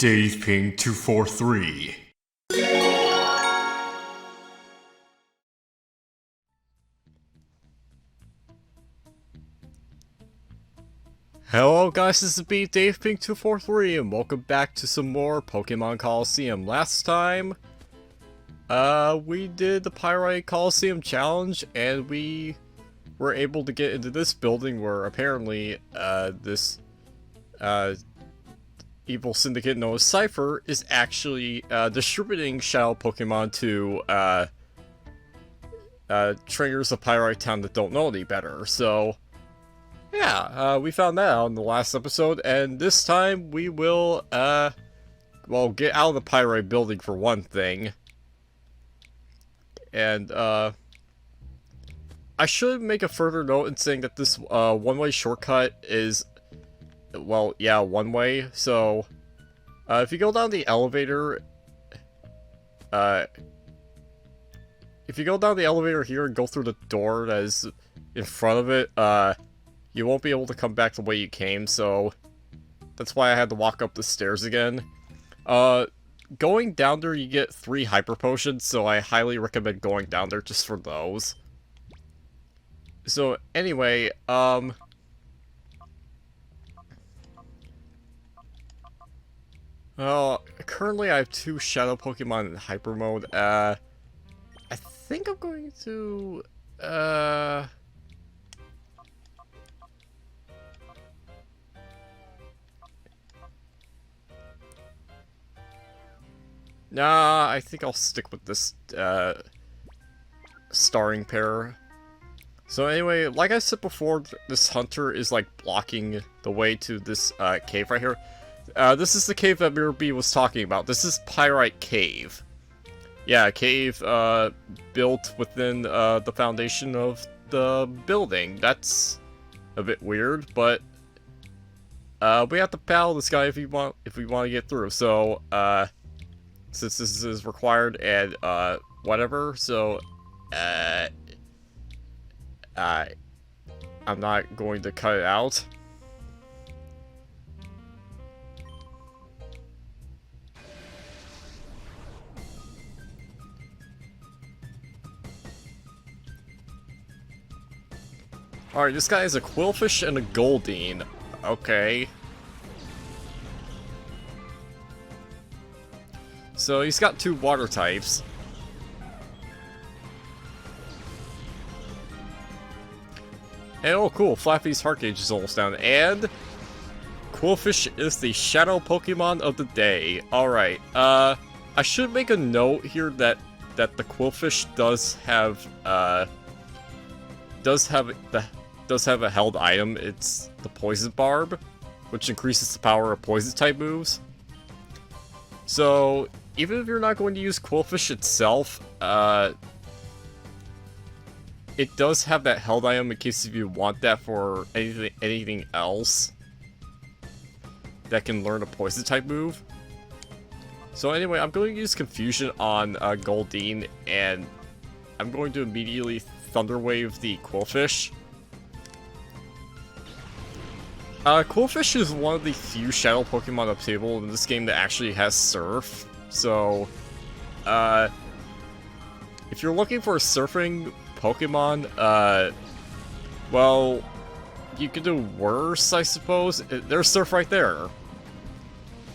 Dave Ping 243. Hello guys, this is Dave Ping 243 and welcome back to some more Pokemon Colosseum. Last time, we did the Pyrite Colosseum challenge and we were able to get into this building where apparently, this, evil syndicate known as Cypher is actually, distributing Shadow Pokemon to, trainers of Pyrite Town that don't know any better, so... yeah, we found that out in the last episode, and this time we will, well, get out of the Pyrite building for one thing. And, I should make a further note in saying that this, one-way shortcut is, well, yeah, one-way, so, if you go down the elevator, here and go through the door that is in front of it, you won't be able to come back the way you came, so that's why I had to walk up the stairs again. Going down there, you get 3 Hyper Potions, so I highly recommend going down there just for those. So, anyway, well, currently I have 2 Shadow Pokemon in Hyper Mode. I think I'm going to, nah, I think I'll stick with this, starring pair. So anyway, like I said before, this hunter is, like, blocking the way to this, cave right here. This is the cave that Mirror B was talking about. This is Pyrite Cave. Yeah, a cave, built within, the foundation of the building. That's a bit weird, but, we have to battle this guy if we want to get through. So, since this is required and, whatever, so, I'm not going to cut it out. Alright, this guy is a Quillfish and a Goldeen. Okay. So he's got 2 water types. And oh cool, Flappy's heart gauge is almost down. And Quillfish is the Shadow Pokemon of the day. Alright, I should make a note here that the Quillfish does have a held item. It's the Poison Barb, which increases the power of poison type moves. So even if you're not going to use Quillfish itself, it does have that held item in case if you want that for anything else that can learn a poison type move. So anyway, I'm going to use Confusion on Goldeen, and I'm going to immediately Thunder Wave the Quillfish. Quillfish is one of the few Shadow Pokemon uptable in this game that actually has Surf. So, if you're looking for a surfing Pokemon, well, you could do worse, I suppose. There's Surf right there.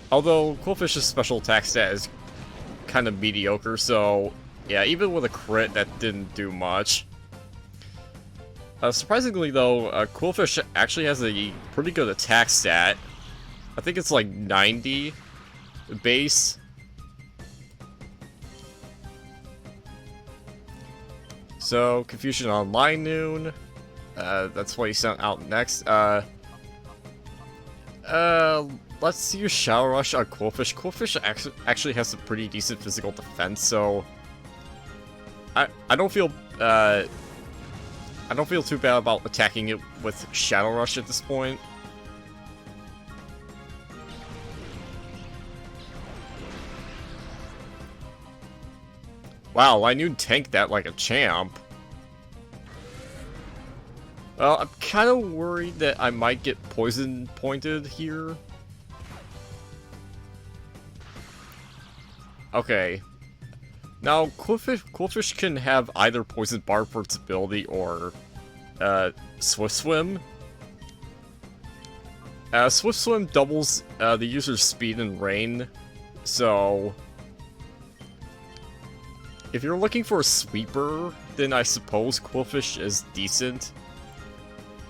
Although, Quillfish's special attack stat is kind of mediocre, so, yeah, even with a crit, that didn't do much. Surprisingly though, Quillfish actually has a pretty good attack stat. I think it's like 90 base. So, Confusion on Linoon. That's what he sent out next. Let's use Shadow Rush on Quillfish. Quillfish actually has a pretty decent physical defense, so I don't feel too bad about attacking it with Shadow Rush at this point. Wow, Linoon tanked that like a champ. Well, I'm kind of worried that I might get poison pointed here. Okay. Now, Qwilfish can have either Poison Barb for its ability or Swift Swim. Swift Swim doubles the user's speed and rain, so if you're looking for a sweeper, then I suppose Qwilfish is decent.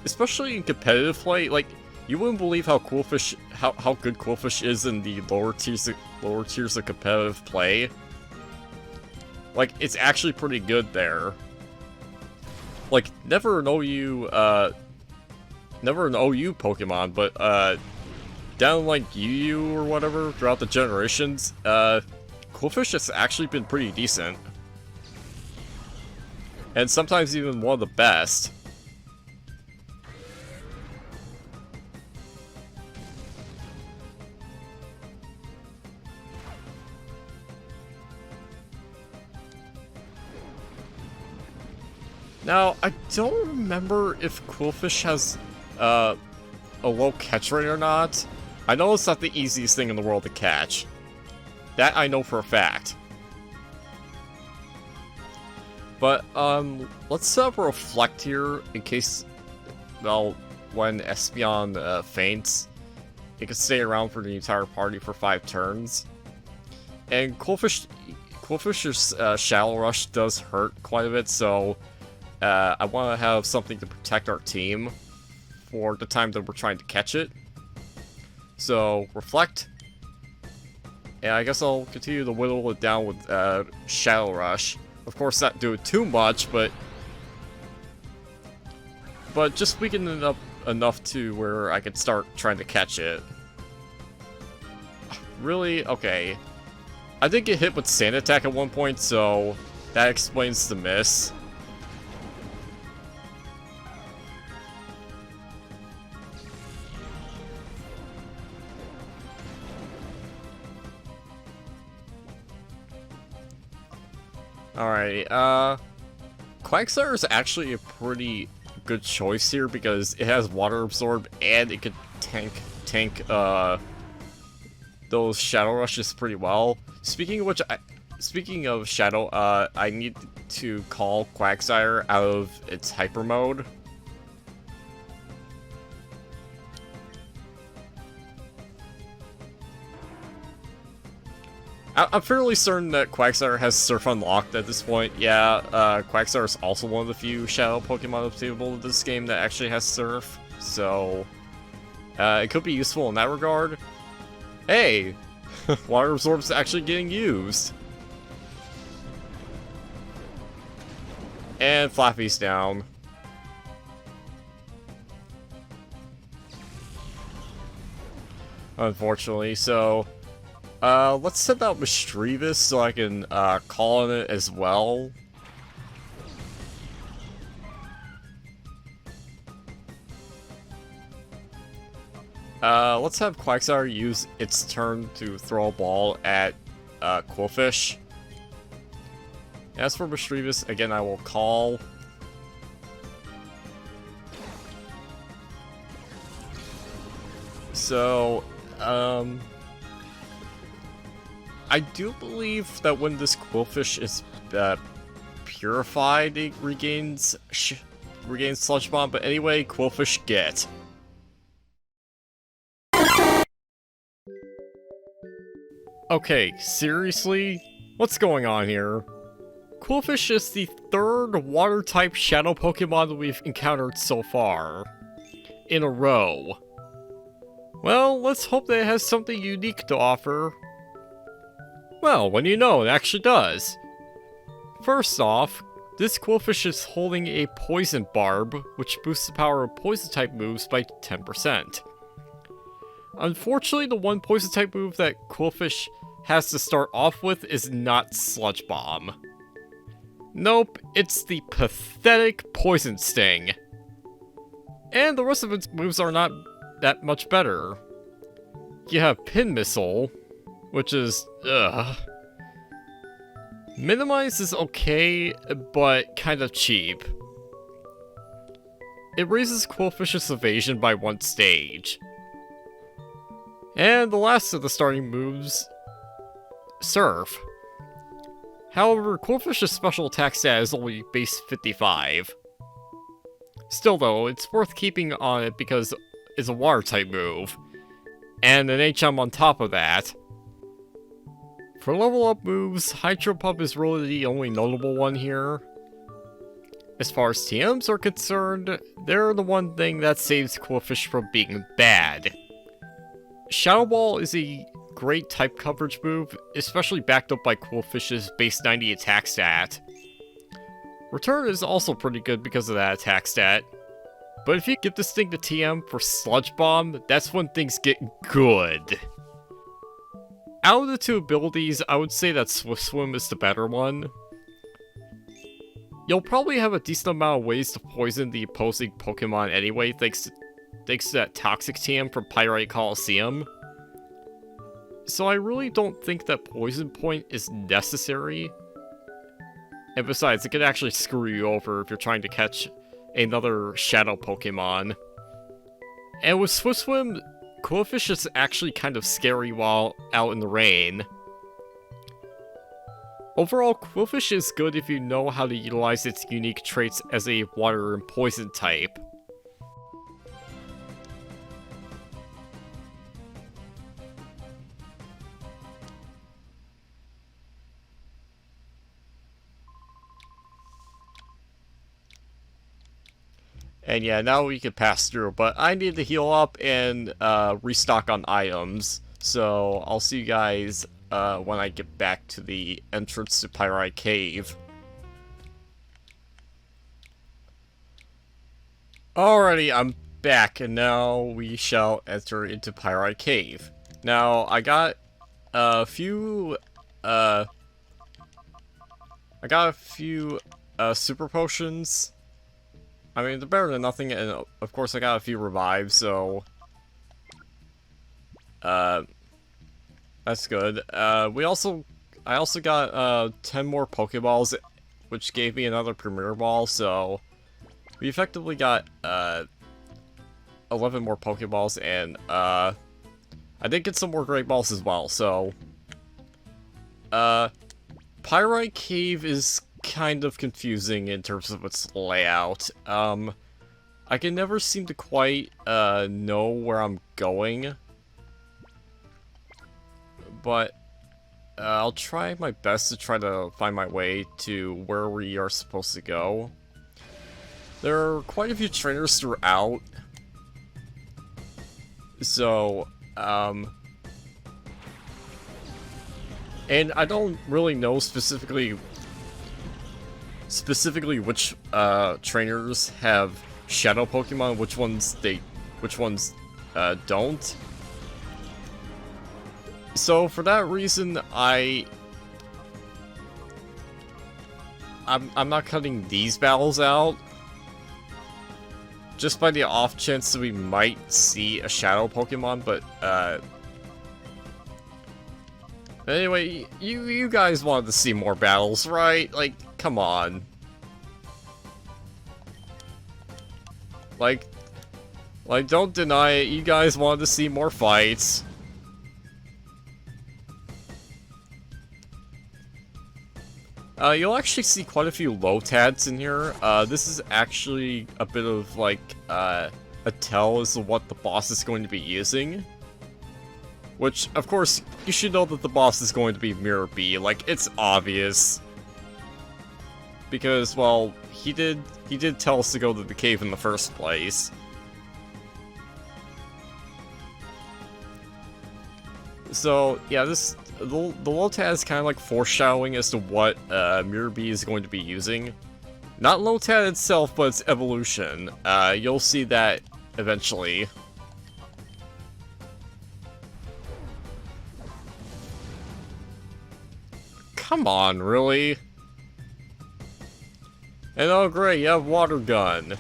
Especially in competitive play, like, you wouldn't believe how good Qwilfish is in the lower tiers of competitive play. Like, it's actually pretty good there. Like, never an OU Pokemon, but down like UU or whatever throughout the generations, Qwilfish has actually been pretty decent. And sometimes even one of the best. Now, I don't remember if Qwilfish has a low catch rate or not. I know it's not the easiest thing in the world to catch. That I know for a fact. But, let's set up a Reflect here in case, well, when Espeon faints, it can stay around for the entire party for 5 turns. And Qwilfish's Shadow Rush does hurt quite a bit, so I want to have something to protect our team for the time that we're trying to catch it. So, Reflect. And I guess I'll continue to whittle it down with Shadow Rush. Of course, not do it too much, but just weaken it up enough to where I could start trying to catch it. Really? Okay. I did get hit with Sand Attack at one point, so that explains the miss. Alright, Quagsire is actually a pretty good choice here because it has Water Absorb and it could tank those Shadow Rushes pretty well. Speaking of which, speaking of Shadow, I need to call Quagsire out of its Hyper Mode. I'm fairly certain that Quagsire has Surf unlocked at this point. Yeah, Quagsire is also one of the few Shadow Pokemon available in this game that actually has Surf, so it could be useful in that regard. Hey! Water Absorb's actually getting used! And Flappy's down. Unfortunately, so let's send out Mischievous so I can call on it as well. Let's have Quagsire use its turn to throw a ball at Qwilfish. As for Mischievous, again I will call. So, I do believe that when this Qwilfish is purified, it regains Sludge Bomb, but anyway, Qwilfish get. Okay, seriously? What's going on here? Qwilfish is the third Water-type Shadow Pokemon that we've encountered so far. In a row. Well, let's hope that it has something unique to offer. Well, when you know, it actually does. First off, this Qwilfish is holding a Poison Barb, which boosts the power of Poison-type moves by 10%. Unfortunately, the one Poison-type move that Qwilfish has to start off with is not Sludge Bomb. Nope, it's the pathetic Poison Sting. And the rest of its moves are not that much better. You have Pin Missile, which is, Minimize is okay, but kind of cheap. It raises Qwilfish's evasion by 1 stage. And the last of the starting moves Surf. However, Qwilfish's special attack stat is only base 55. Still though, it's worth keeping on it because it's a water type move. And an HM on top of that. For level up moves, Hydro Pump is really the only notable one here. As far as TMs are concerned, they're the one thing that saves Qwilfish from being bad. Shadow Ball is a great type coverage move, especially backed up by Qwilfish's base 90 attack stat. Return is also pretty good because of that attack stat. But if you give this thing to TM for Sludge Bomb, that's when things get good. Out of the two abilities, I would say that Swift Swim is the better one. You'll probably have a decent amount of ways to poison the opposing Pokemon anyway, thanks to that Toxic TM from Pyrite Colosseum. So I really don't think that Poison Point is necessary. And besides, it could actually screw you over if you're trying to catch another Shadow Pokemon. And with Swift Swim, Qwilfish is actually kind of scary while out in the rain. Overall, Qwilfish is good if you know how to utilize its unique traits as a water and poison type. And yeah, now we can pass through, but I need to heal up and restock on items. So I'll see you guys when I get back to the entrance to Pyrite Cave. Alrighty, I'm back, and now we shall enter into Pyrite Cave. Now, I got a few, super potions. I mean, they're better than nothing, and of course I got a few revives, so that's good. I also got 10 more Pokeballs, which gave me another Premier Ball, so we effectively got 11 more Pokeballs, and I did get some more Great Balls as well, so Pyrite Cave is kind of confusing in terms of its layout. I can never seem to quite know where I'm going, but I'll try my best to try to find my way to where we are supposed to go. There are quite a few trainers throughout, so and I don't really know specifically which trainers have Shadow Pokemon, which ones don't. So for that reason, I'm not cutting these battles out, just by the off chance that we might see a Shadow Pokemon, but anyway, you guys wanted to see more battles, right? Like, come on. Like, don't deny it, you guys wanted to see more fights. You'll actually see quite a few Lotads in here. This is actually a bit of, like, a tell as to what the boss is going to be using. Which, of course, you should know that the boss is going to be Mirror B. Like, it's obvious. Because, well, he did tell us to go to the cave in the first place. So, yeah, the Lotad is kind of like foreshadowing as to what Mirror B is going to be using. Not Lotad itself, but its evolution. You'll see that eventually. Come on, really? And oh great, you have Water Gun.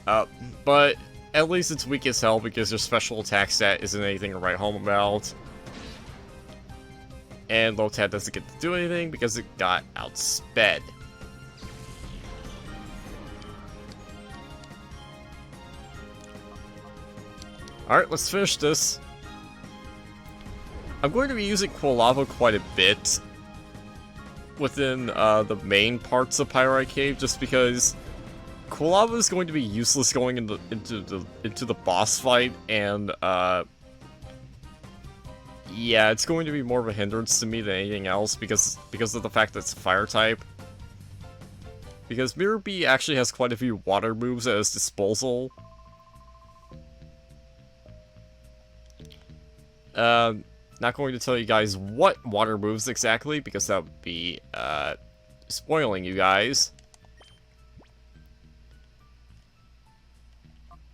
But at least it's weak as hell because their special attack stat isn't anything to write home about. And Lotad doesn't get to do anything because it got outsped. Alright, let's finish this. I'm going to be using Quilava quite a bit within the main parts of Pyrite Cave, just because Quilava is going to be useless going into the boss fight, and yeah, it's going to be more of a hindrance to me than anything else because of the fact that it's a fire type. Because Mirror B actually has quite a few water moves at his disposal. Not going to tell you guys what water moves exactly, because that would be, spoiling you guys.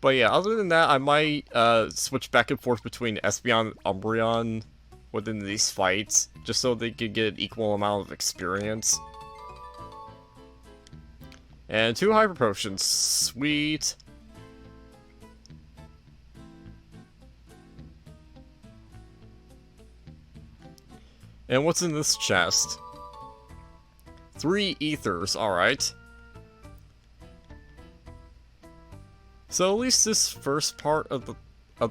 But yeah, other than that, I might, switch back and forth between Espeon and Umbreon within these fights, just so they could get an equal amount of experience. And 2 Hyper Potions, sweet. And what's in this chest? 3 ethers, alright. So at least this first part of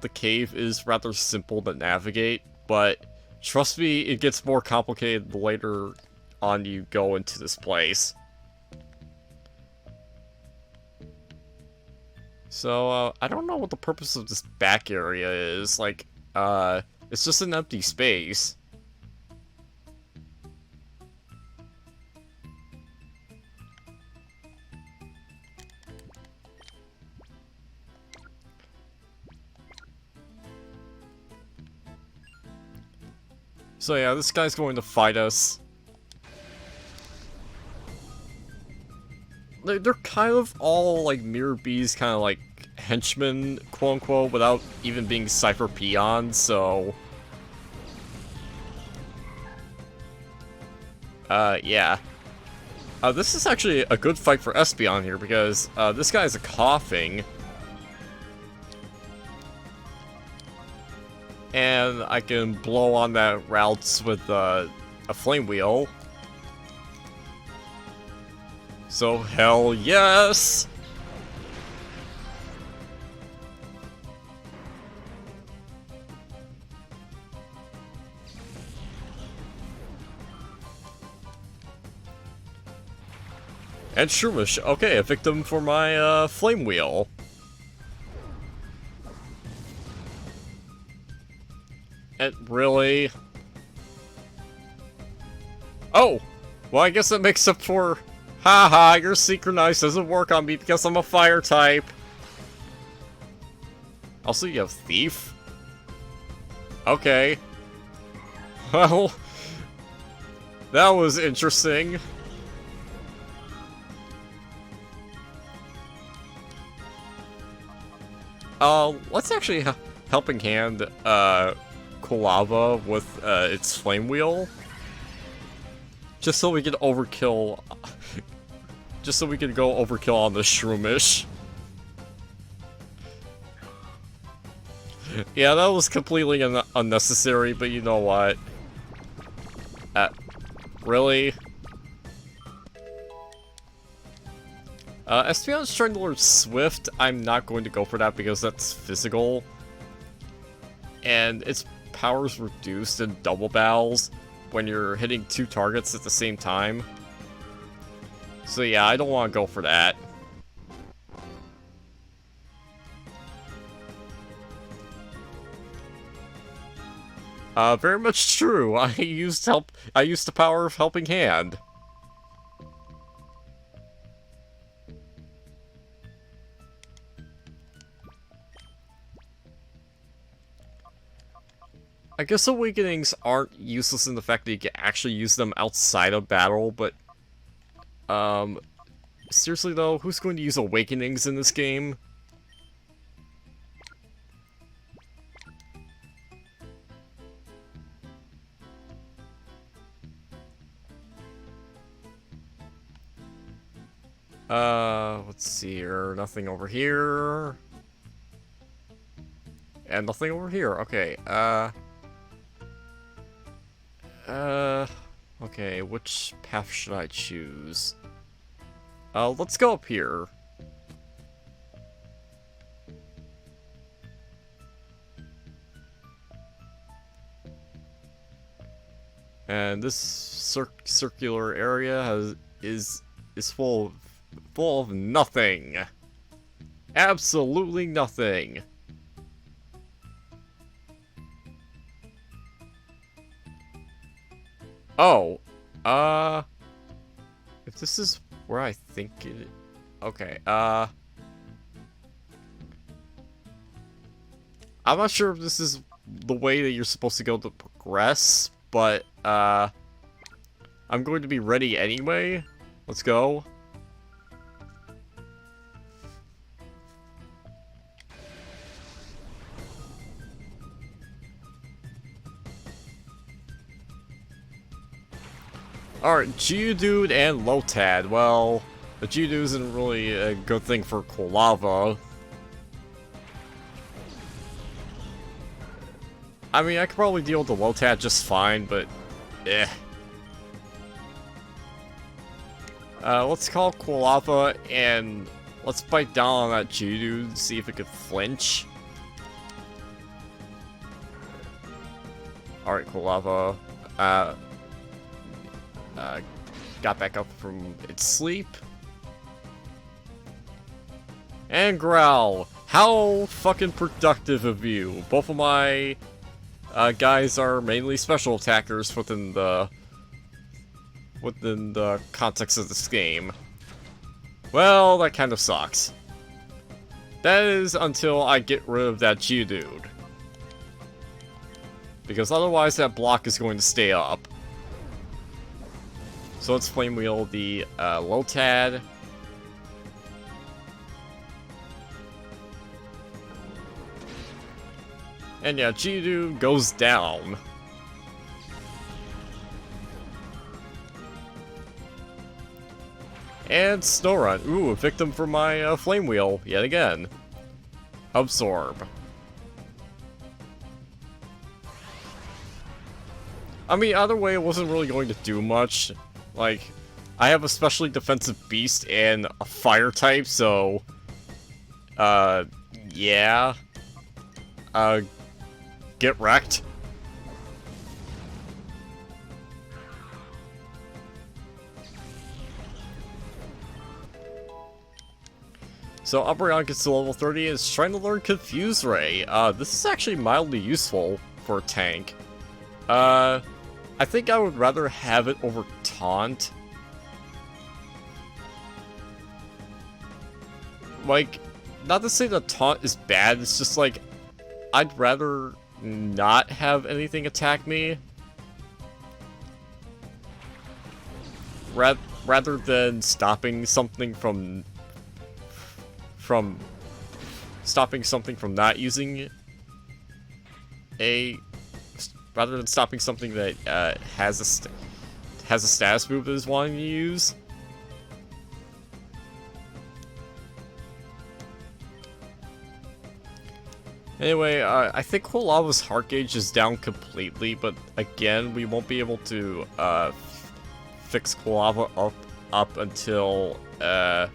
the cave is rather simple to navigate, but trust me, it gets more complicated the later on you go into this place. So, I don't know what the purpose of this back area is, like, it's just an empty space. So yeah, this guy's going to fight us. They're kind of all, like, Mirror B's kind of, like, henchmen, quote-unquote, without even being Cypher Peons, so... yeah. This is actually a good fight for Espeon here, because, this guy's a coughing. And I can blow on that routes with, a Flame Wheel. So, hell yes! And Shroomish, okay, a victim for my, Flame Wheel. And really? Oh! Well, I guess that makes up for... Haha, your Synchronized doesn't work on me because I'm a fire type. Also, you have Thief? Okay. Well... That was interesting. Let's actually Helping Hand, Quilava with, its Flame Wheel. Just so we can overkill... Just so we can go overkill on the Shroomish. Yeah, that was completely unnecessary, but you know what? Really? Espeon's trying to learn Swift. I'm not going to go for that because that's physical. And its power's reduced in double battles when you're hitting 2 targets at the same time. So yeah, I don't want to go for that. Very much true. I used the power of Helping Hand. I guess Awakenings aren't useless in the fact that you can actually use them outside of battle, but... seriously though, who's going to use Awakenings in this game? Let's see here. Nothing over here. And nothing over here. Okay, okay, which path should I choose? Let's go up here. And this circular area is full of nothing. Absolutely nothing. Oh, if this is where I think it... Okay, I'm not sure if this is the way that you're supposed to go to progress, but, I'm going to be ready anyway. Let's go. Alright, Geodude and Lotad. Well, the Geodude isn't really a good thing for Quilava. I mean, I could probably deal with the Lotad just fine, but... eh. Let's call Quilava and let's bite down on that Geodude, see if it could flinch. Alright, Quilava. Got back up from its sleep. And growl. How fucking productive of you. Both of my guys are mainly special attackers within the context of this game. Well, that kind of sucks. That is until I get rid of that Geodude. Because otherwise that block is going to stay up. So let's Flame Wheel the Lotad. And yeah, Geodude goes down. And Snorunt. Ooh, a victim for my Flame Wheel yet again. Absorb. I mean, either way, it wasn't really going to do much. Like, I have a specially defensive beast and a fire type, so... yeah. Get wrecked. So, Umbreon gets to level 30 and is trying to learn Confuse Ray. This is actually mildly useful for a tank. I think I would rather have it over Taunt. Like, not to say that Taunt is bad, it's just like, I'd rather not have anything attack me. Rather than stopping something from stopping something from not using a... Rather than stopping something that has a status move that is wanting to use. Anyway, I think Quilava's heart gauge is down completely, but again, we won't be able to fix Quilava up until a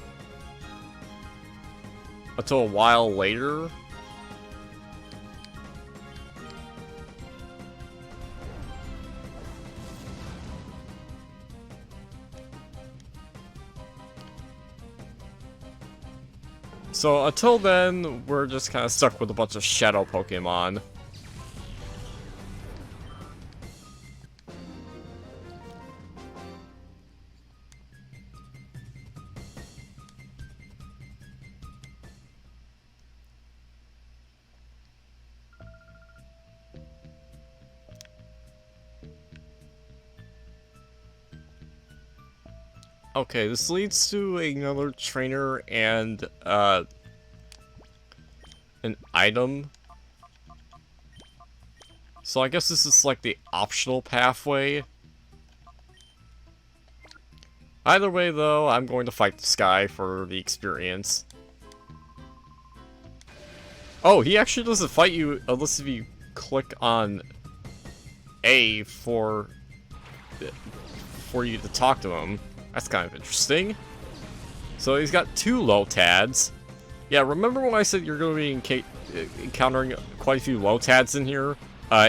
while later. So until then, we're just kind of stuck with a bunch of shadow Pokemon. Okay, this leads to another trainer and, an item. So I guess this is like the optional pathway. Either way, though, I'm going to fight this guy for the experience. Oh, he actually doesn't fight you unless if you click on A for you to talk to him. That's kind of interesting. So he's got 2 Lotads. Yeah, remember when I said you're going to be encountering quite a few Lotads in here?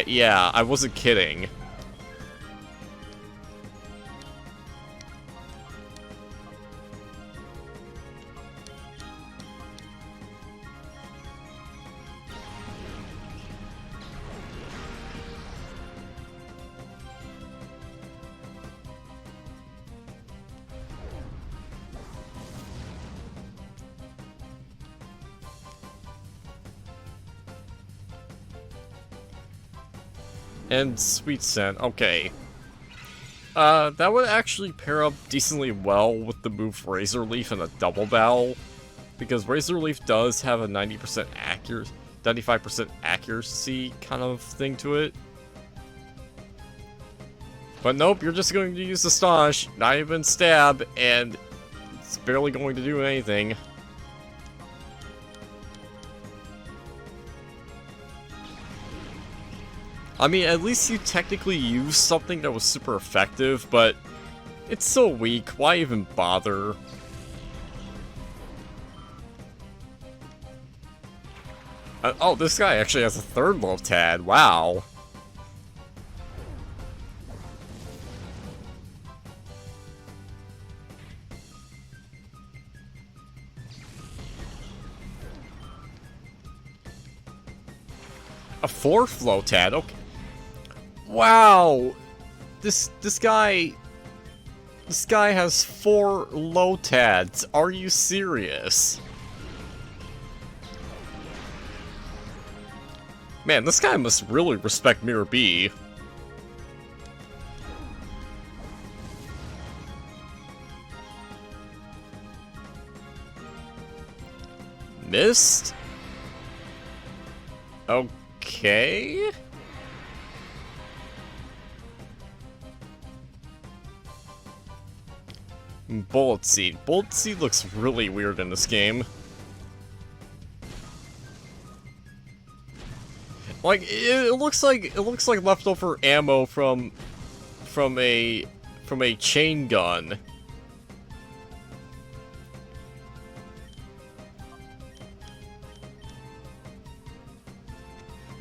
Yeah, I wasn't kidding. And Sweet Scent, okay. That would actually pair up decently well with the move Razor Leaf and a Double Barrel, because Razor Leaf does have a 90% accuracy, 95% accuracy kind of thing to it. But nope, you're just going to use Astonish, not even Stab, and it's barely going to do anything. I mean, at least you technically used something that was super effective, but it's so weak, why even bother? Oh, this guy actually has a third Lotad, wow. A fourth Lotad, okay. Wow, this guy has 4 Lotads. Are you serious? Man, this guy must really respect Mirror B. Missed? Okay. Bullet Seed. Bullet Seed looks really weird in this game. Like it looks like leftover ammo from a chain gun.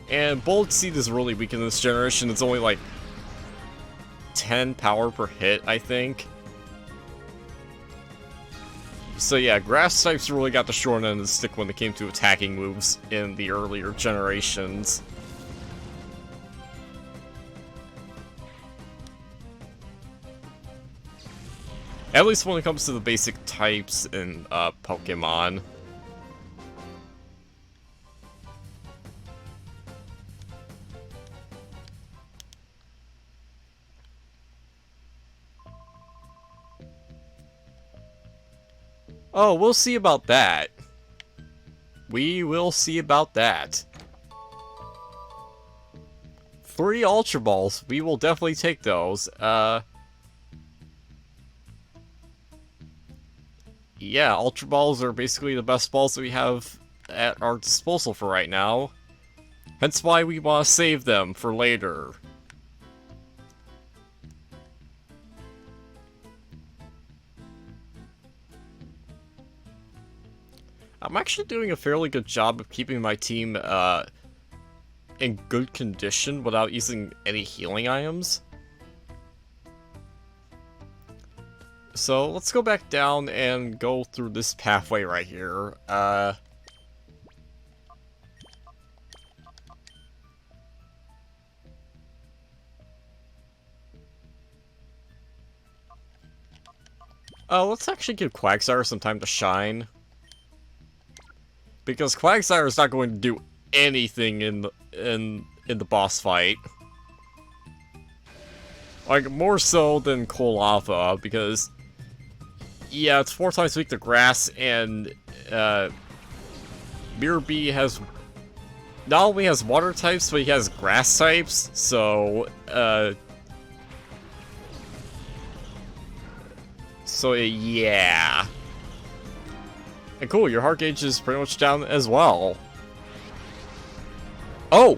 And Bullet Seed is really weak in this generation. It's only like 10 power per hit, I think. So yeah, Grass types really got the short end of the stick when it came to attacking moves in the earlier generations. At least when it comes to the basic types in Pokemon. Oh, we'll see about that. We will see about that. 3 Ultra Balls. We will definitely take those. Yeah, Ultra Balls are basically the best balls that we have at our disposal for right now. Hence why we want to save them for later. I'm actually doing a fairly good job of keeping my team in good condition without using any healing items. So let's go back down and go through this pathway right here. Let's actually give Quagsire some time to shine. Because Quagsire is not going to do anything in the boss fight. Like, more so than Colava, because yeah, it's 4 times weak to grass, and Mirror B has not only has water types, but he has grass types, so yeah. And cool, your heart gauge is pretty much down as well. Oh!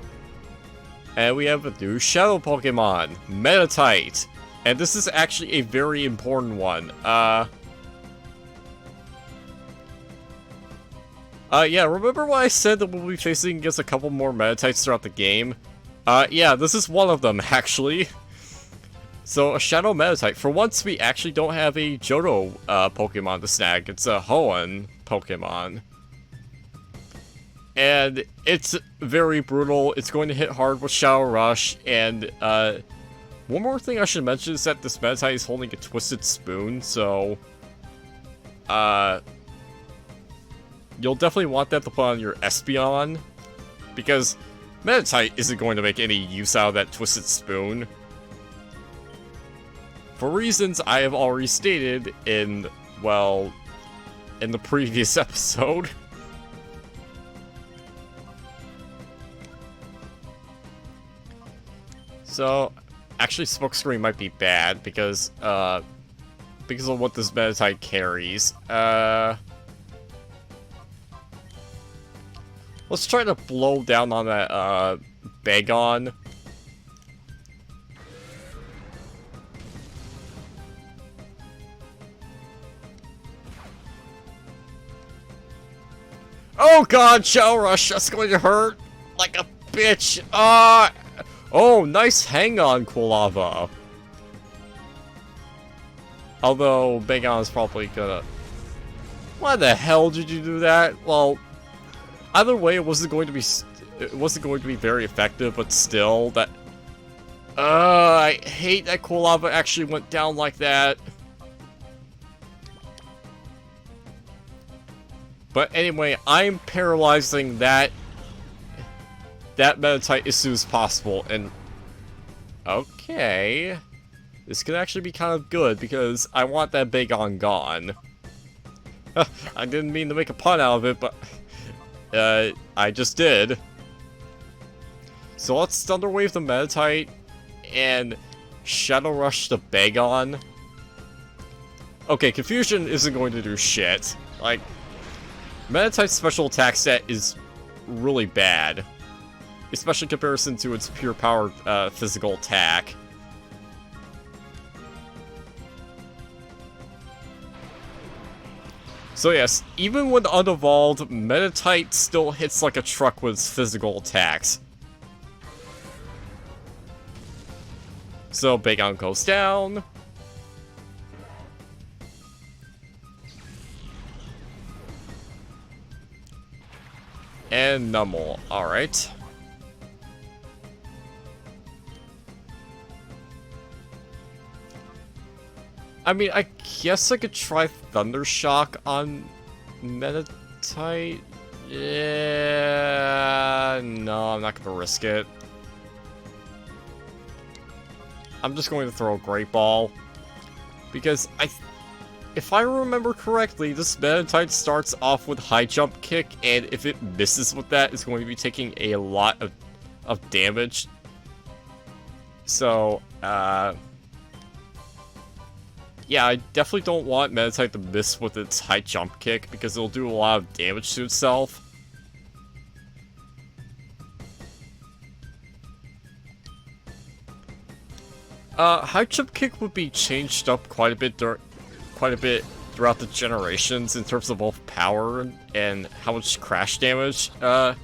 And we have a new Shadow Pokemon, Metatite. And this is actually a very important one. Yeah, remember what I said that we'll be facing against a couple more Metatites throughout the game? Yeah, this is one of them, actually. So, a Shadow Metatite. For once, we actually don't have a Johto Pokemon to snag. It's a Hoenn Pokemon. And it's very brutal. It's going to hit hard with Shadow Rush. And one more thing I should mention is that this Metatite is holding a Twisted Spoon. So, you'll definitely want that to put on your Espeon. Because Meditite isn't going to make any use out of that Twisted Spoon. For reasons I have already stated in, well, in the previous episode. So, actually Smokescreen might be bad because of what this Meditite carries. Let's try to blow down on that, Bagon. Oh god, Shell Rush, that's going to hurt like a bitch. Oh, nice hang on, Quilava. Although, Bagon is probably gonna... Why the hell did you do that? Well, either way, it wasn't going to be very effective, but still, that... I hate that Quilava actually went down like that. But anyway, I'm paralyzing that Meditite as soon as possible, and... Okay... This could actually be kind of good, because I want that Bagon gone. I didn't mean to make a pun out of it, but... I just did. So let's Thunder Wave the Meditite, and Shadow Rush the Bagon. Okay, Confusion isn't going to do shit. Like, Meditite's special attack set is really bad. Especially in comparison to its pure power physical attack. So yes, even when unevolved, Meditite still hits like a truck with its physical attacks. So Bagon goes down. And Numble, alright. I mean, I guess I could try Thundershock on Meditite. Yeah, no, I'm not gonna risk it. I'm just going to throw a Great Ball. Because if I remember correctly, this Meditite starts off with High Jump Kick, and if it misses with that, it's going to be taking a lot of damage. So, yeah, I definitely don't want Meditite to miss with its High Jump Kick, because it'll do a lot of damage to itself. High Jump Kick would be changed up quite a bit throughout the generations in terms of both power and how much crash damage the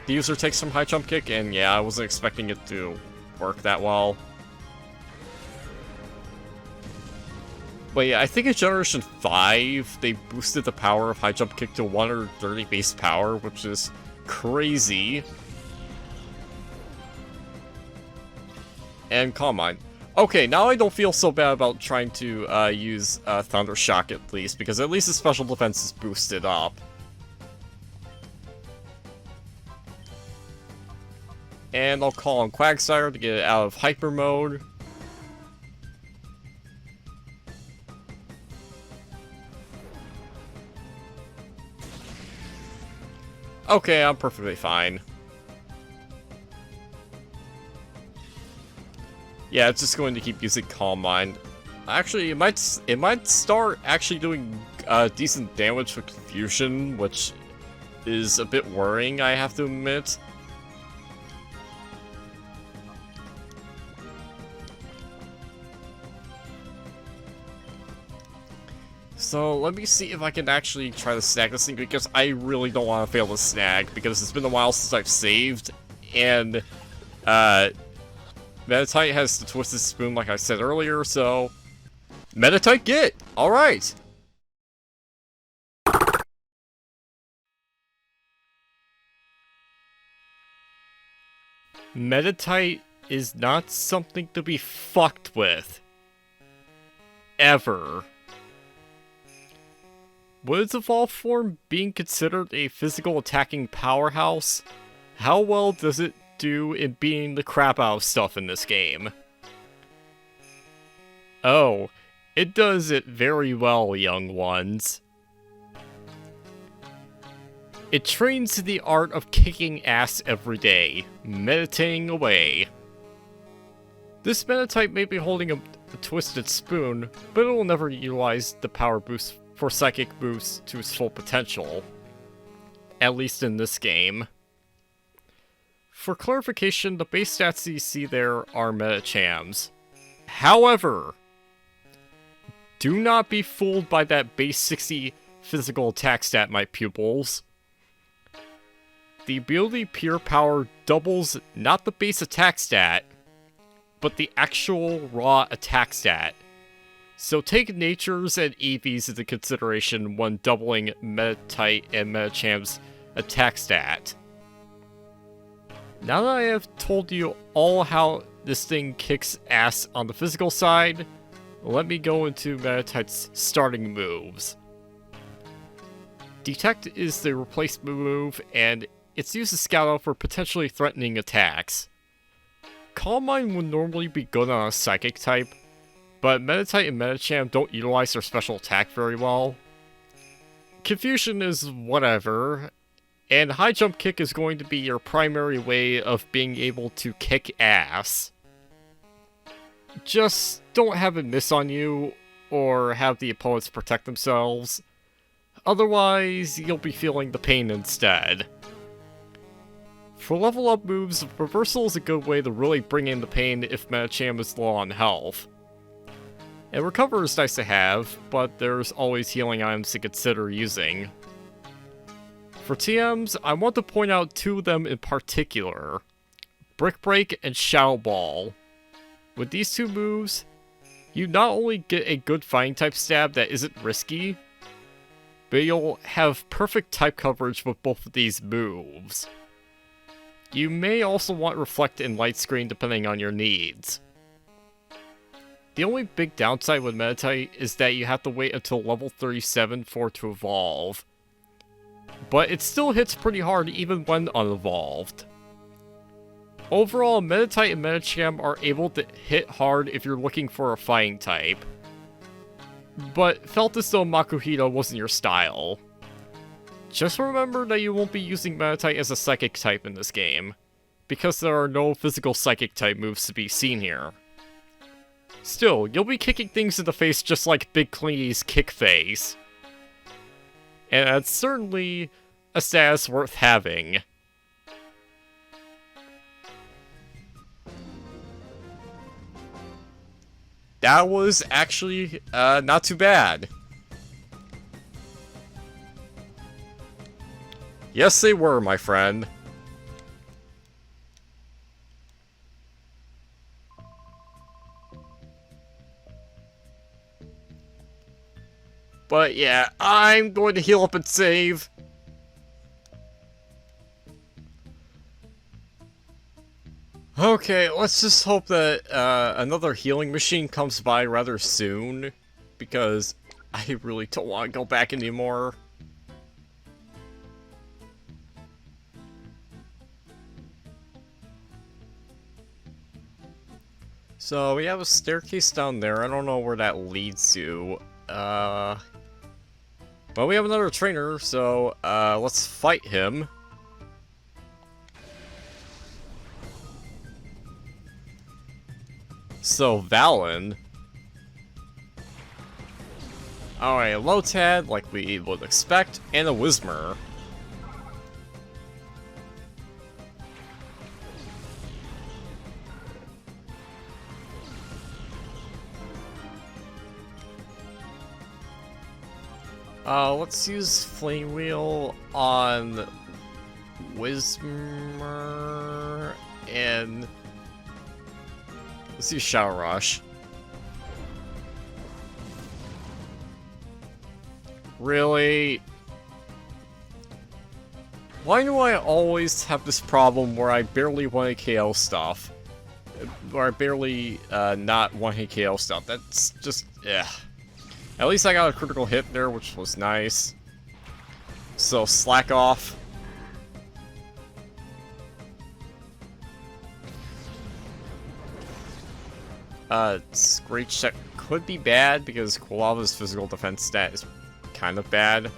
user takes from High Jump Kick, and yeah, I wasn't expecting it to work that well. But yeah, I think in Generation 5, they boosted the power of High Jump Kick to 130 base power, which is crazy. And Calm Mind. Okay, now I don't feel so bad about trying to use Thunder Shock at least, because at least the special defense is boosted up. And I'll call on Quagsire to get it out of Hyper Mode. Okay, I'm perfectly fine. Yeah, it's just going to keep using Calm Mind. Actually, it might start actually doing decent damage with Confusion, which is a bit worrying, I have to admit. So, let me see if I can actually try to snag this thing, because I really don't want to fail the snag, because it's been a while since I've saved, and, Meditite has the Twisted Spoon, like I said earlier, so... Meditite get! Alright! Meditite is not something to be fucked with. Ever. Would its evolved form being considered a physical attacking powerhouse? How well does it do in beating the crap out of stuff in this game? Oh, it does it very well, young ones. It trains the art of kicking ass every day, meditating away. This Meta-type may be holding a twisted spoon, but it will never utilize the power boost for psychic boost to its full potential. At least in this game. For clarification, the base stats you see there are Metachams. However, do not be fooled by that base 60 physical attack stat, my pupils. The ability Pure Power doubles not the base attack stat, but the actual raw attack stat. So take Natures and EVs into consideration when doubling Metatite and Metacham's attack stat. Now that I have told you all how this thing kicks ass on the physical side, let me go into Metatite's starting moves. Detect is the replacement move, and it's used to scout out for potentially threatening attacks. Calm Mind would normally be good on a Psychic type, but Metatite and Metacham don't utilize their special attack very well. Confusion is whatever, and High Jump Kick is going to be your primary way of being able to kick ass. Just don't have it miss on you, or have the opponents protect themselves. Otherwise, you'll be feeling the pain instead. For level up moves, Reversal is a good way to really bring in the pain if Metacham is low on health. And Recover is nice to have, but there's always healing items to consider using. For TMs, I want to point out two of them in particular. Brick Break and Shadow Ball. With these two moves, you not only get a good fighting type stab that isn't risky, but you'll have perfect type coverage with both of these moves. You may also want Reflect and Light Screen depending on your needs. The only big downside with Metatite is that you have to wait until level 37 for it to evolve. But it still hits pretty hard even when unevolved. Overall, Metatite and Metacham are able to hit hard if you're looking for a fighting type. But felt as though Makuhita wasn't your style. Just remember that you won't be using Metatite as a Psychic type in this game, because there are no physical Psychic type moves to be seen here. Still, you'll be kicking things in the face just like Big Clingy's Kick Face. And that's certainly a status worth having. That was actually not too bad. Yes, they were, my friend. But yeah, I'm going to heal up and save. Okay, let's just hope that another healing machine comes by rather soon, because I really don't want to go back anymore. So we have a staircase down there. I don't know where that leads to. Well, we have another trainer, so let's fight him. So, Valen. Alright, Lotad, like we would expect, and a Whismer. Let's use Flame Wheel on Whismer, and let's use Shadow Rush. Really? Why do I always have this problem where I barely 1-hit KO stuff? Where I barely not 1-hit KO stuff? That's just, ugh. At least I got a critical hit there, which was nice. So, slack off. Screech that could be bad because Quilava's physical defense stat is kind of bad.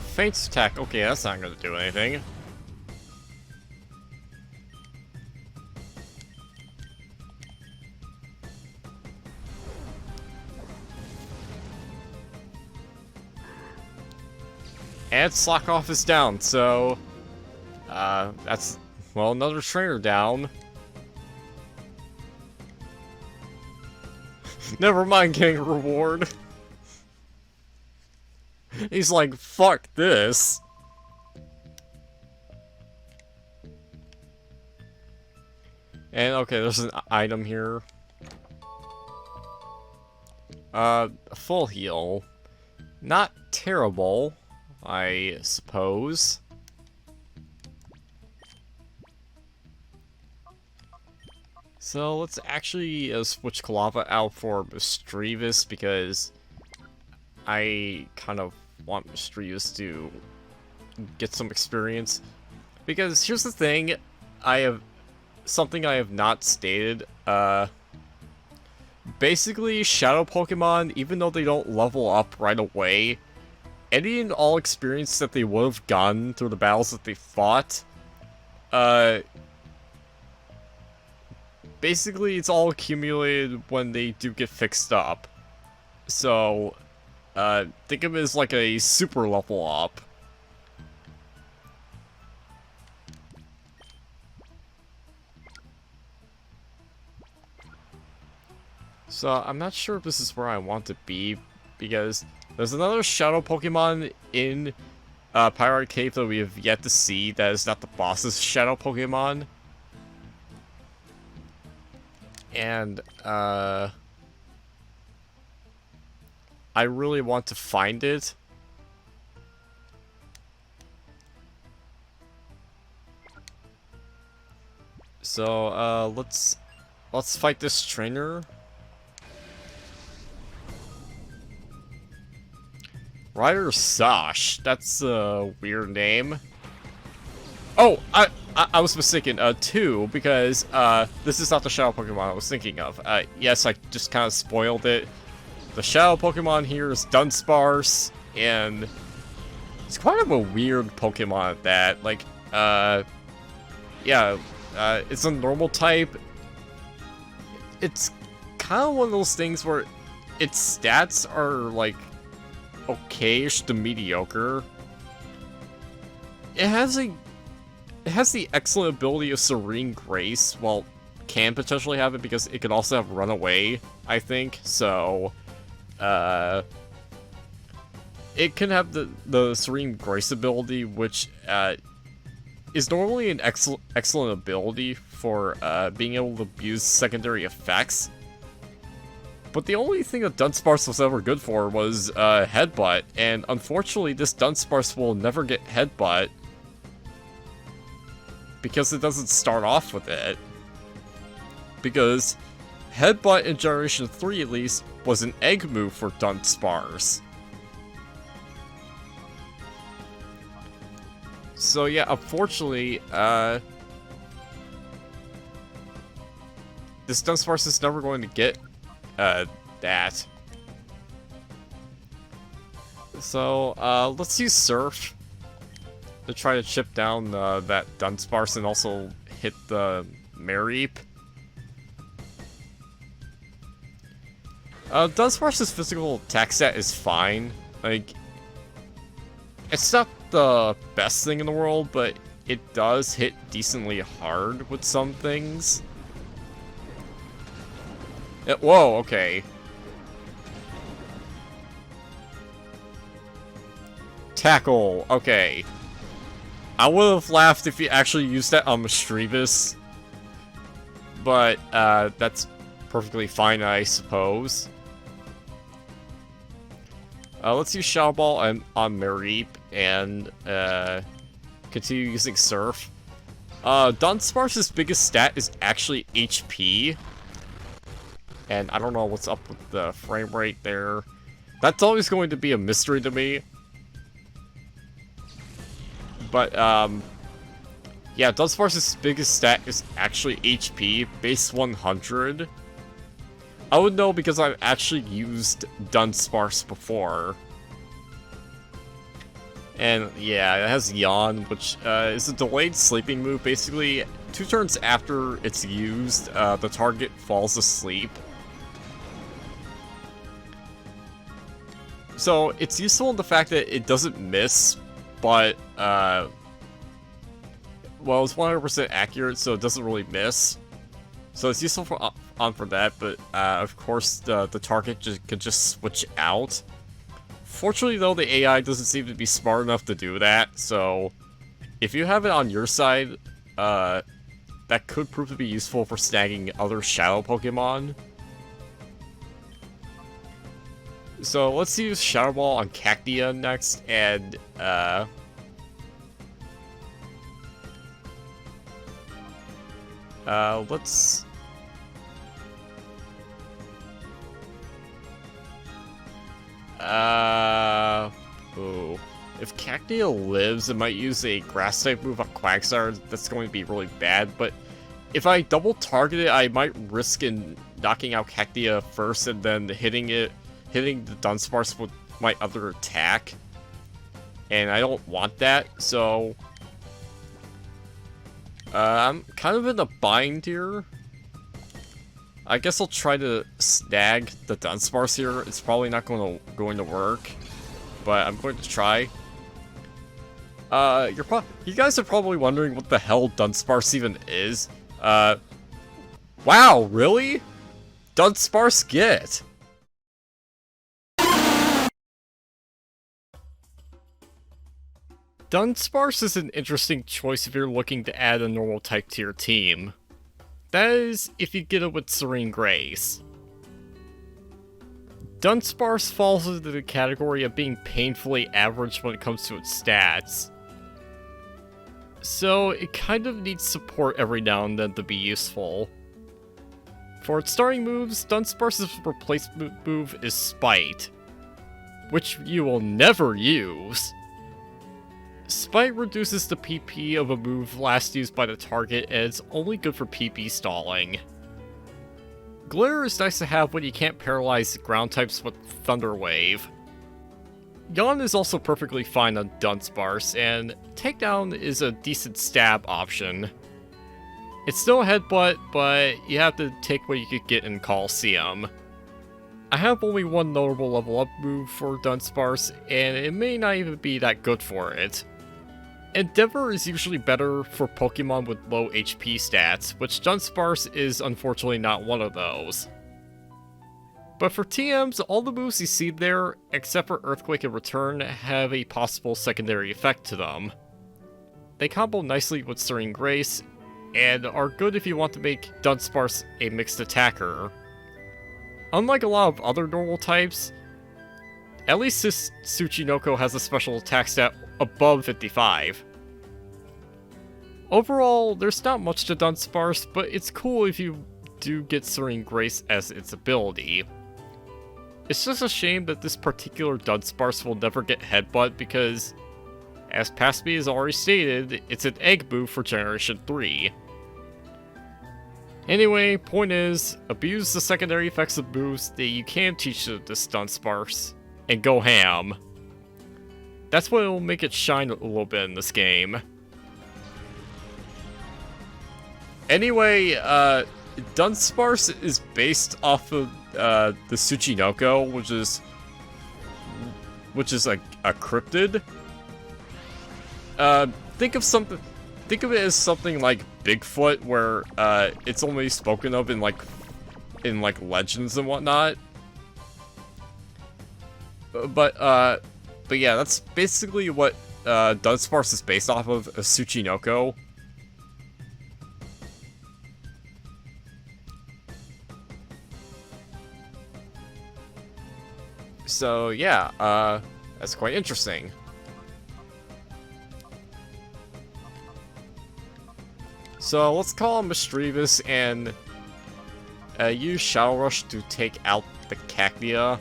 Feint attack. Okay, that's not gonna do anything. And Slack Off is down, so... that's... well, another trainer down. Never mind getting a reward. He's like, fuck this. And okay, there's an item here. Full heal. Not terrible, I suppose. So let's actually switch Quilava out for Mischievous because I kind of want Mischievous to get some experience. Because here's the thing, something I have not stated. Basically, Shadow Pokemon, even though they don't level up right away, any and all experience that they would have gotten through the battles that they fought, basically it's all accumulated when they do get fixed up. So, think of it as like a super level up. So, I'm not sure if this is where I want to be, because there's another Shadow Pokemon in Pyrite Cave that we have yet to see that is not the boss's Shadow Pokemon. And, I really want to find it. So, let's fight this trainer. Ryder Sash. That's a weird name. Oh, I was mistaken. 2, because, this is not the Shadow Pokemon I was thinking of. Yes, I just kind of spoiled it. The Shadow Pokemon here is Dunsparce, and it's kind of a weird Pokemon at that. Like, yeah, it's a normal type. It's kind of one of those things where its stats are, like, okay-ish to mediocre. It has the excellent ability of Serene Grace, well, can potentially have it because it could also have Runaway, I think, so... it can have the Serene Grace ability, which is normally an excellent ability for being able to abuse secondary effects. But the only thing that Dunsparce was ever good for was Headbutt, and unfortunately this Dunsparce will never get Headbutt because it doesn't start off with it. Because Headbutt in Generation 3 at least was an egg move for Dunsparce. So yeah, unfortunately, this Dunsparce is never going to get that. So, let's use Surf to try to chip down that Dunsparce and also hit the Mareep. Dunsparce's physical attack stat is fine. Like, it's not the best thing in the world, but it does hit decently hard with some things. Whoa, okay. Tackle, okay. I would have laughed if you actually used that on Mischievous. But, that's perfectly fine, I suppose. Let's use Shadow Ball on Mareep and continue using Surf. Dunsparce's biggest stat is actually HP. And I don't know what's up with the frame rate there. That's always going to be a mystery to me. But, yeah, Dunsparce's biggest stat is actually HP, base 100. I would know because I've actually used Dunsparce before. And yeah, it has Yawn, which is a delayed sleeping move. Basically, 2 turns after it's used, the target falls asleep. So it's useful in the fact that it doesn't miss, but well, it's 100% accurate, so it doesn't really miss. So it's useful for that, but of course the target could just switch out. Fortunately though, the AI doesn't seem to be smart enough to do that, so if you have it on your side, that could prove to be useful for snagging other Shadow Pokemon. So let's use Shadow Ball on Cactia next, and let's... Ooh. If Cactia lives, it might use a Grass-type move on Quagsire. That's going to be really bad, but if I double target it, I might risk in knocking out Cactia first and then hitting the Dunsparce with my other attack. And I don't want that, so... I'm kind of in a bind here. I guess I'll try to snag the Dunsparce here. It's probably not going to work, but I'm going to try. You guys are probably wondering what the hell Dunsparce even is. Wow, really? Dunsparce, get! Dunsparce is an interesting choice if you're looking to add a normal type to your team. That is, if you get it with Serene Grace. Dunsparce falls into the category of being painfully average when it comes to its stats. So it kind of needs support every now and then to be useful. For its starting moves, Dunsparce's replacement move is Spite, which you will never use. Spite reduces the PP of a move last used by the target, and it's only good for PP stalling. Glitter is nice to have when you can't paralyze ground types with Thunder Wave. Yawn is also perfectly fine on Dunsparce, and Takedown is a decent stab option. It's still a headbutt, but you have to take what you could get in Colosseum. I have only one notable level up move for Dunsparce, and it may not even be that good for it. Endeavor is usually better for Pokemon with low HP stats, which Dunsparce is unfortunately not one of those. But for TMs, all the moves you see there, except for Earthquake and Return, have a possible secondary effect to them. They combo nicely with Serene Grace, and are good if you want to make Dunsparce a mixed attacker. Unlike a lot of other normal types, at least this Tsuchinoko has a special attack stat above 55. Overall, there's not much to Dunsparce, but it's cool if you do get Serene Grace as its ability. It's just a shame that this particular Dunsparce will never get Headbutt because, as Past-Me has already stated, it's an egg move for Generation 3. Anyway, point is, abuse the secondary effects of moves that you can teach to this Dunsparce, and go ham. That's what will make it shine a little bit in this game. Anyway, Dunsparce is based off of the Tsuchinoko, which is a cryptid. Think of it as something like Bigfoot, where it's only spoken of in like legends and whatnot. But yeah, that's basically what Dunsparce is based off of, a Tsuchinoko. So yeah, that's quite interesting. So let's call him Mischievous and use Shadow Rush to take out the Cacnea.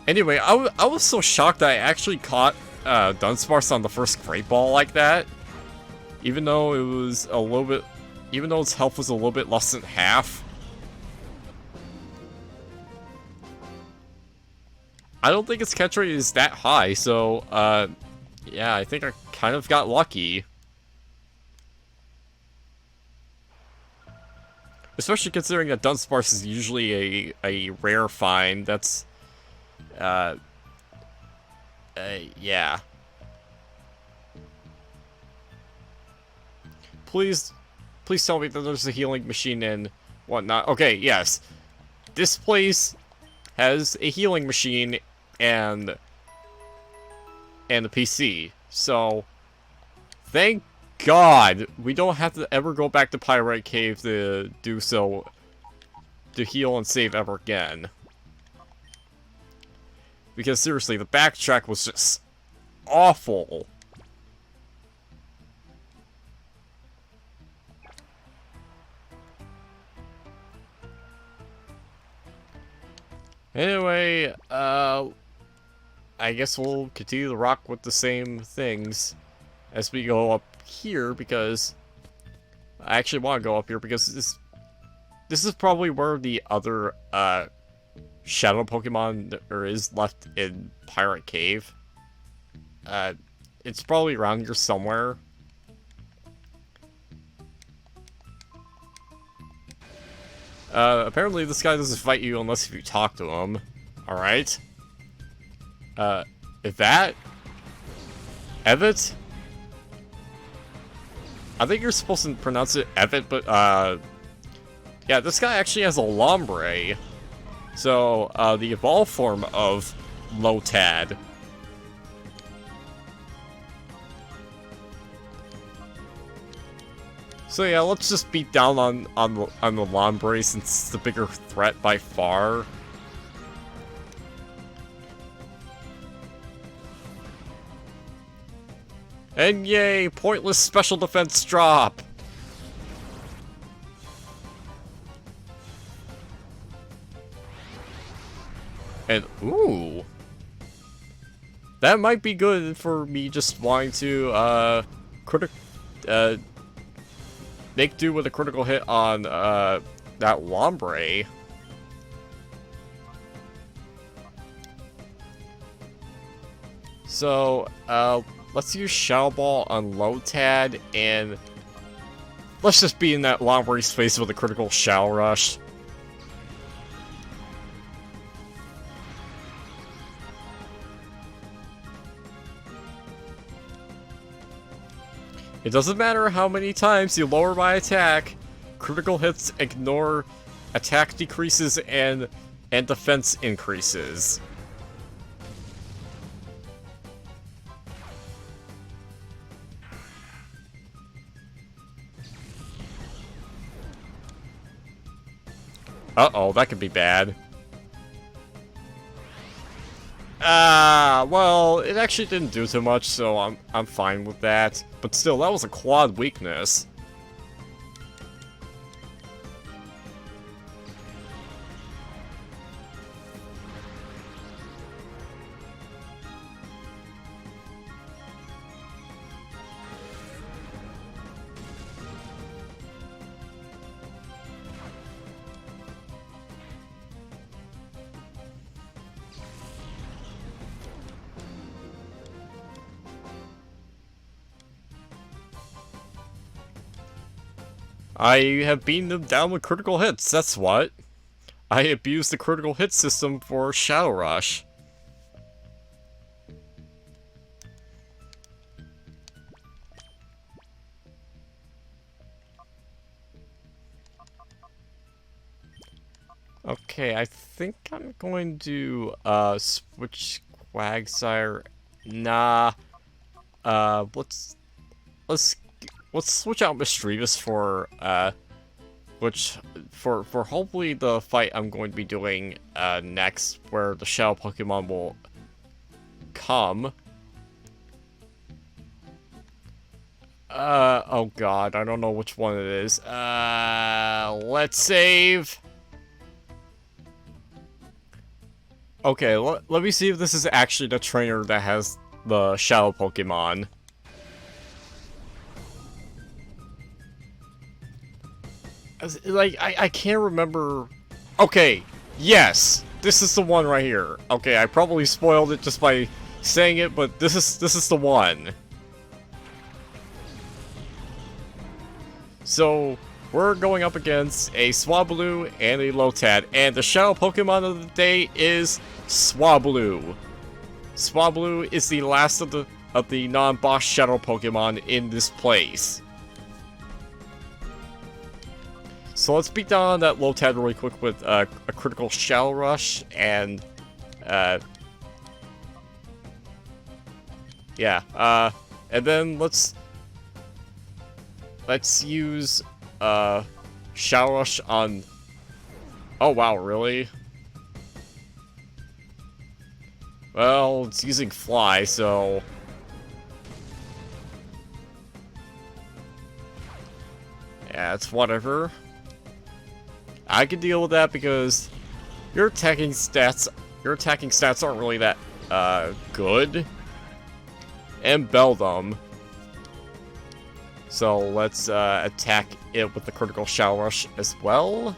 Anyway, I was so shocked that I actually caught Dunsparce on the first Great Ball like that. Even though it was a little bit... Even though its health was a little bit less than half. I don't think its catch rate is that high, so, yeah, I think I kind of got lucky. Especially considering that Dunsparce is usually a rare find, that's... yeah. Please tell me that there's a healing machine and whatnot. Okay, yes. This place has a healing machine and the PC. So, thank God we don't have to ever go back to Pyrite Cave to do so, to heal and save ever again. Because seriously, the backtrack was just awful. Anyway, I guess we'll continue to rock with the same things as we go up here, because I actually want to go up here because this is probably where the other shadow Pokemon there is left in Pyrite Cave. It's probably around here somewhere. Apparently this guy doesn't fight you unless you talk to him. Alright. Is that? Evet? I think you're supposed to pronounce it Evet, but, yeah, this guy actually has a Lombre. So, the evolved form of Lotad. So yeah, let's just beat down on the Lombre since it's the bigger threat by far. And yay, pointless special defense drop! And ooh, that might be good for me just wanting to make do with a critical hit on that Lombre. So let's use Shadow Ball on Lotad, and let's just be in that Lombre's face with a critical Shadow Rush. It doesn't matter how many times you lower my attack, critical hits ignore attack decreases and defense increases. Uh-oh, that could be bad. Well, it actually didn't do too much, so I'm fine with that. But still, that was a quad weakness. I have beaten them down with critical hits, that's what. I abused the critical hit system for Shadow Rush. Okay, I think I'm going to switch Quagsire. Nah. Let's switch out Mischievous for which for hopefully the fight I'm going to be doing next, where the Shadow Pokemon will come. Oh god, I don't know which one it is. Let's save. Okay, let me see if this is actually the trainer that has the Shadow Pokemon. Like, I can't remember... Okay, yes! This is the one right here. Okay, I probably spoiled it just by saying it, but this is the one. So, we're going up against a Swablu and a Lotad, and the Shadow Pokemon of the day is Swablu. Swablu is the last of the non-boss Shadow Pokemon in this place. So let's beat down that Lotad really quick with a critical Shell Rush, and yeah, and then let's use Shell Rush on... Oh wow, really? Well, it's using Fly, so... Yeah, it's whatever. I can deal with that because your attacking stats aren't really that good. And Beldum. So let's attack it with the critical Shell Rush as well.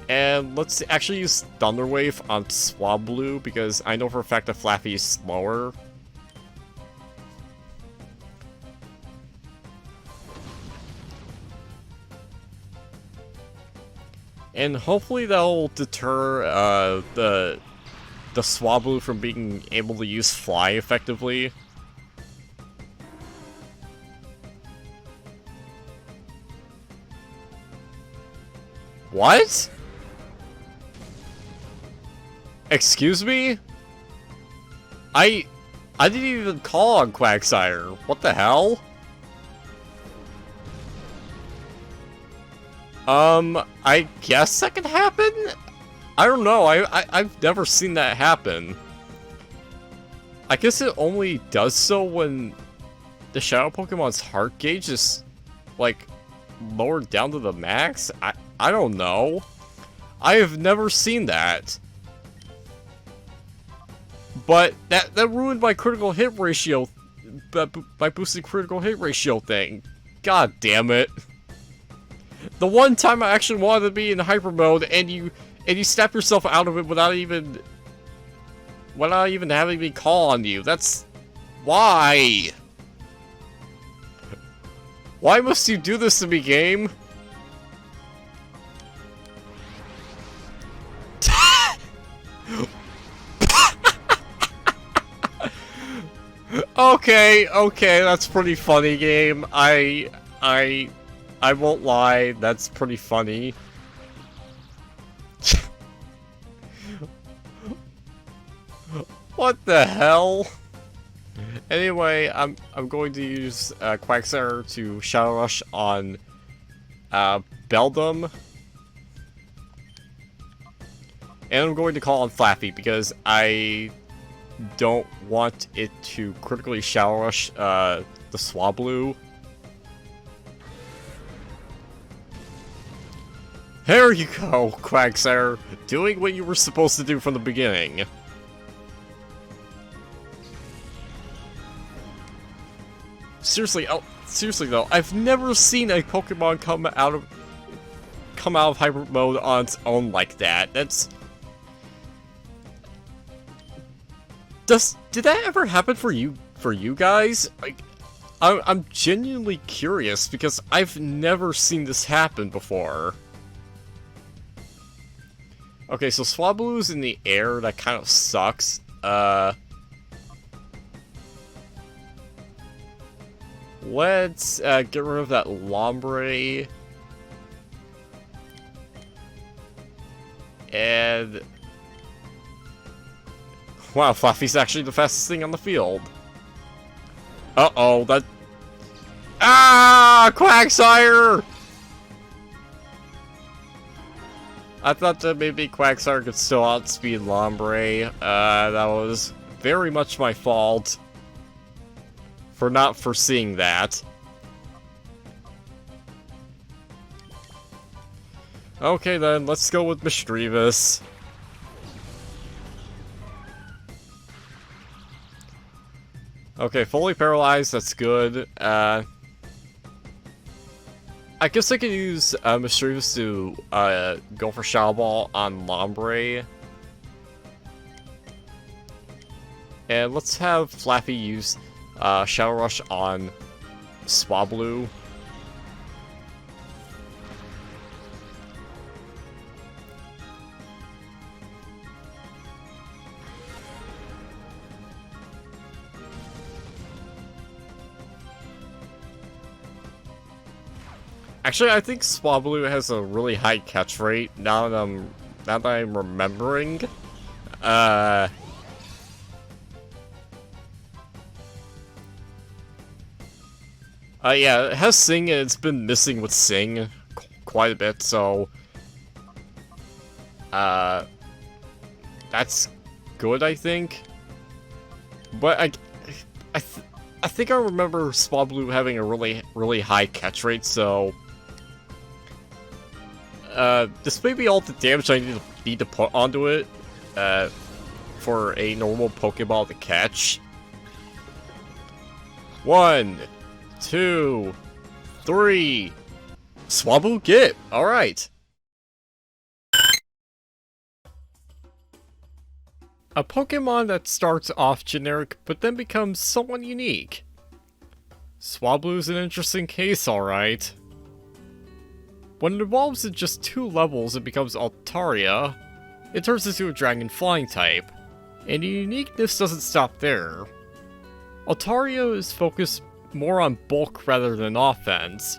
And let's actually use Thunder Wave on Swablu because I know for a fact that Flaffy is slower. And hopefully that'll deter the Swablu from being able to use Fly effectively. What? Excuse me? I didn't even call on Quagsire. What the hell? I guess that could happen? I don't know, I've never seen that happen. I guess it only does so when the Shadow Pokemon's heart gauge is, like, lowered down to the max? I don't know. I have never seen that. But that ruined my critical hit ratio, by boosting critical hit ratio thing. God damn it. The one time I actually wanted to be in hyper mode, and you snap yourself out of it without even having me call on you. That's why. Why must you do this to me, game? Okay, that's pretty funny, game. I won't lie, that's pretty funny. What the hell? Anyway, I'm going to use Quagsire to Shadow Rush on Beldum. And I'm going to call on Flaffy because I don't want it to critically Shadow Rush the Swablu. There you go, Quagsire, doing what you were supposed to do from the beginning. Seriously though, I've never seen a Pokemon come out of hyper mode on its own like that. Did that ever happen for you guys? Like, I'm genuinely curious because I've never seen this happen before. Okay, so Swablu's in the air, that kind of sucks. Let's get rid of that Lombre. And... Wow, Fluffy's actually the fastest thing on the field. Uh-oh, that... Ah! Quagsire! I thought that maybe Quagsire could still outspeed Lombre. That was very much my fault for not foreseeing that. Okay then, let's go with Mischievous. Okay, fully paralyzed, that's good. I guess I could use Mischievous to go for Shadow Ball on Lombre. And let's have Flappy use Shadow Rush on Swablu. Actually, I think Swablu has a really high catch rate, now that I'm remembering. Yeah, it has Sing, and it's been missing with Sing quite a bit, so... that's good, I think. But I think I remember Swablu having a really high catch rate, so... this may be all the damage I need to put onto it, for a normal Pokeball to catch. 1, 2, 3. Swablu, get! Alright. A Pokemon that starts off generic, but then becomes somewhat unique. Swablu's an interesting case, alright. When it evolves in just 2 levels and becomes Altaria, it turns into a Dragon Flying type, and the uniqueness doesn't stop there. Altaria is focused more on bulk rather than offense.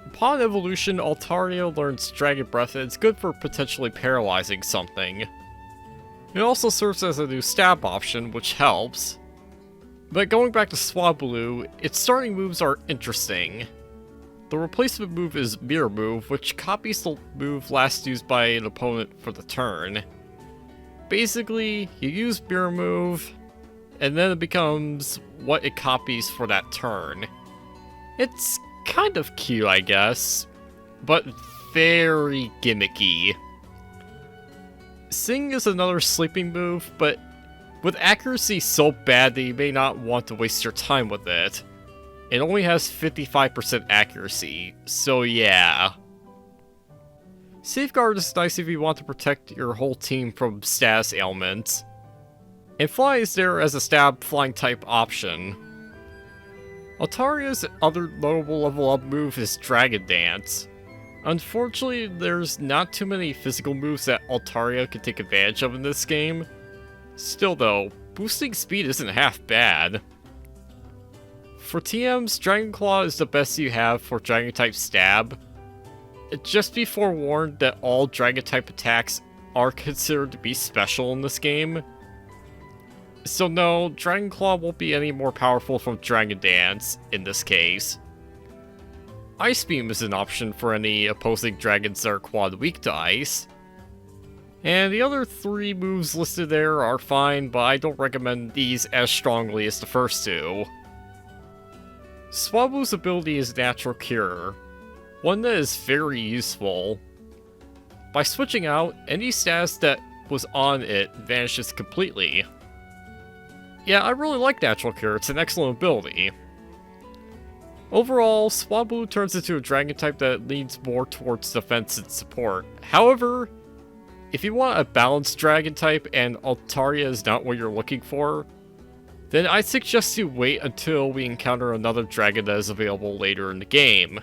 Upon evolution, Altaria learns Dragon Breath and it's good for potentially paralyzing something. It also serves as a new stab option, which helps. But going back to Swablu, its starting moves are interesting. The replacement move is Mirror Move, which copies the move last used by an opponent for the turn. Basically, you use Mirror Move, and then it becomes what it copies for that turn. It's kind of cute, I guess, but very gimmicky. Sing is another sleeping move, but with accuracy so bad that you may not want to waste your time with it. It only has 55% accuracy, so yeah. Safeguard is nice if you want to protect your whole team from status ailments. And Fly is there as a stab flying type option. Altaria's other notable level up move is Dragon Dance. Unfortunately, there's not too many physical moves that Altaria can take advantage of in this game. Still though, boosting speed isn't half bad. For TMs, Dragon Claw is the best you have for Dragon-type stab. Just be forewarned that all Dragon-type attacks are considered to be special in this game. So no, Dragon Claw won't be any more powerful from Dragon Dance in this case. Ice Beam is an option for any opposing dragons that are quad weak to ice. And the other 3 moves listed there are fine, but I don't recommend these as strongly as the first 2. Swablu's ability is Natural Cure, one that is very useful. By switching out, any status that was on it vanishes completely. Yeah, I really like Natural Cure, it's an excellent ability. Overall, Swablu turns into a dragon type that leans more towards defense and support. However, if you want a balanced dragon type and Altaria is not what you're looking for, then I suggest you wait until we encounter another dragon that is available later in the game.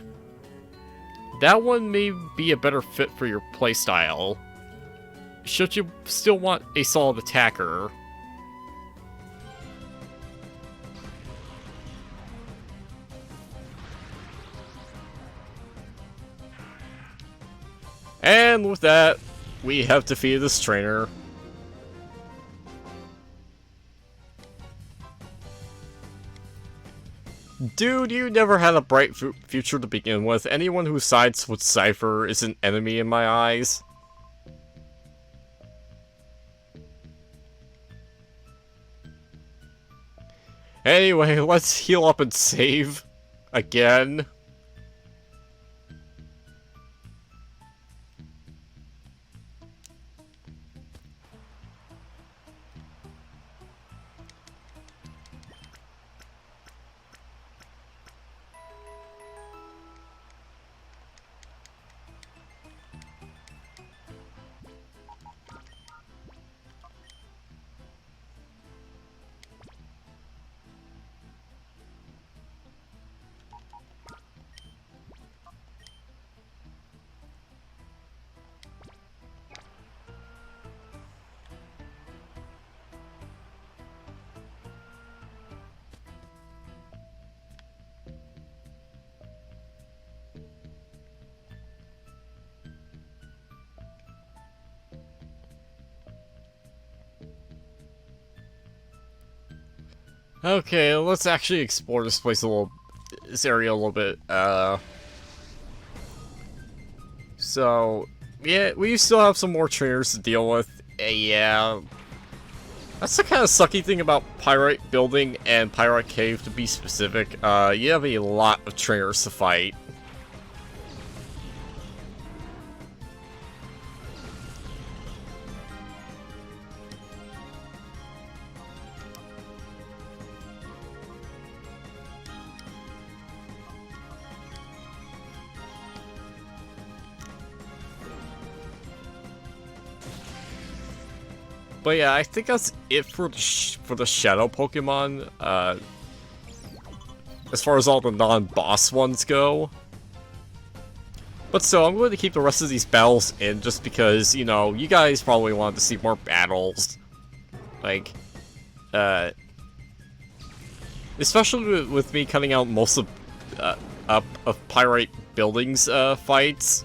That one may be a better fit for your playstyle, should you still want a solid attacker. And with that, we have defeated this trainer. Dude, you never had a bright future to begin with. Anyone who sides with Cypher is an enemy in my eyes. Anyway, let's heal up and save again. Okay, let's actually explore this place this area a little bit. So, yeah, we still have some more trainers to deal with. Yeah, that's the kind of sucky thing about Pyrite Building and Pyrite Cave, to be specific. You have a lot of trainers to fight. But yeah, I think that's it for the Shadow Pokemon, as far as all the non-boss ones go. But still, I'm going to keep the rest of these battles in, just because, you know, you guys probably wanted to see more battles. Like, especially with me cutting out most of Pyrite Building's fights.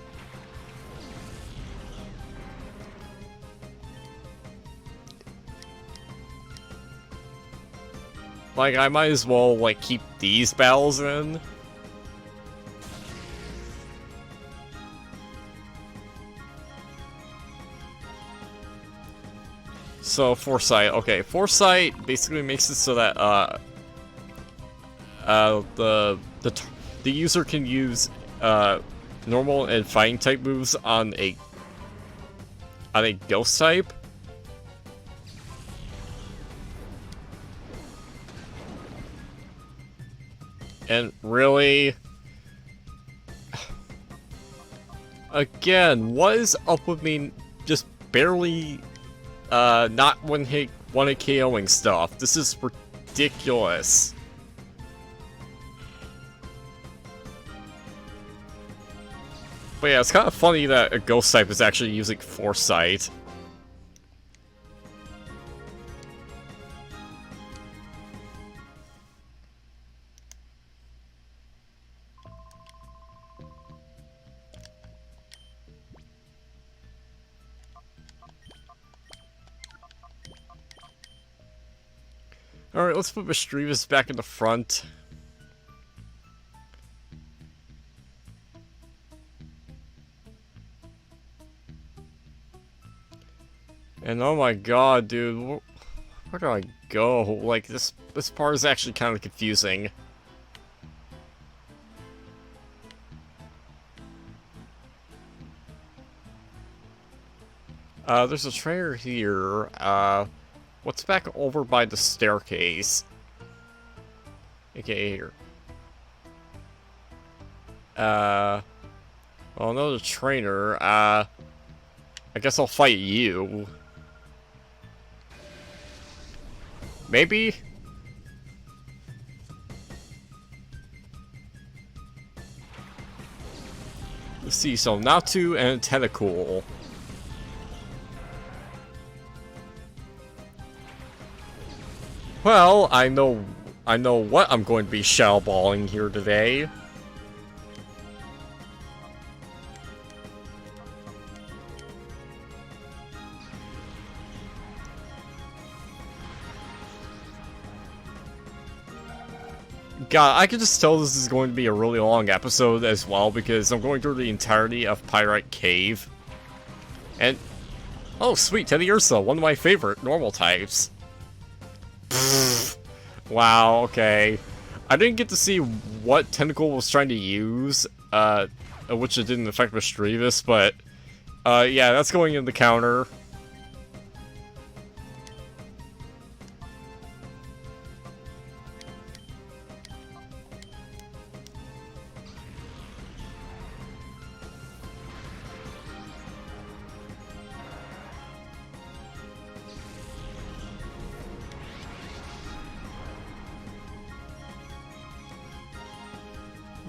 Like, I might as well, like, keep these battles in. So, Foresight. Okay, Foresight basically makes it so that, the user can use, normal and fighting type moves on a ghost type. And really... Again, what is up with me just barely, not one-hit KOing stuff? This is ridiculous. But yeah, it's kind of funny that a ghost type is actually using Foresight. Alright, let's put Mischievous back in the front. And oh my god, dude, where do I go? Like, this part is actually kind of confusing. There's a trainer here. What's back over by the staircase? Okay, here. Well, another trainer. I guess I'll fight you. Maybe? Let's see, so Natu and Tentacool. Well, I know what I'm going to be shellballing here today. God, I can just tell this is going to be a really long episode as well, because I'm going through the entirety of Pyrite Cave. And, oh sweet, Teddy Ursa, one of my favorite normal types. Wow, okay. I didn't get to see what tentacle was trying to use, which it didn't affect Mischievous, but, yeah, that's going in the counter.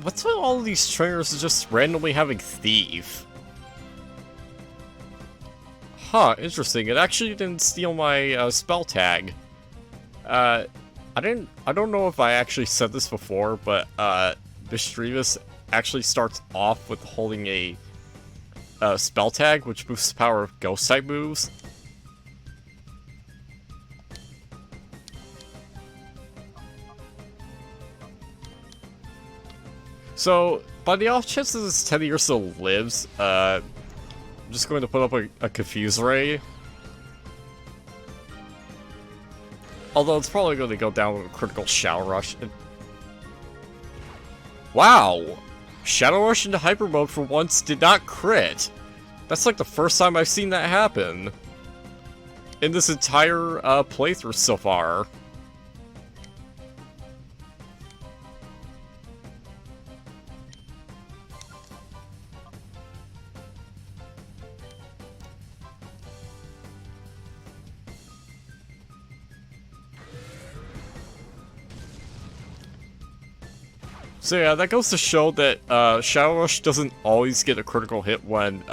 What's with all of these trainers just randomly having Thief? Huh, interesting. It actually didn't steal my spell tag. I don't know if I actually said this before, but Mischievous actually starts off with holding a spell tag, which boosts the power of ghost type moves. So, by the off chance that this Teddy still lives, I'm just going to put up a Confuse Ray. Although it's probably going to go down with a critical Shadow Rush. Wow! Shadow Rush into Hyper Mode for once did not crit! That's like the first time I've seen that happen in this entire playthrough so far. So yeah, that goes to show that Shadow Rush doesn't always get a critical hit when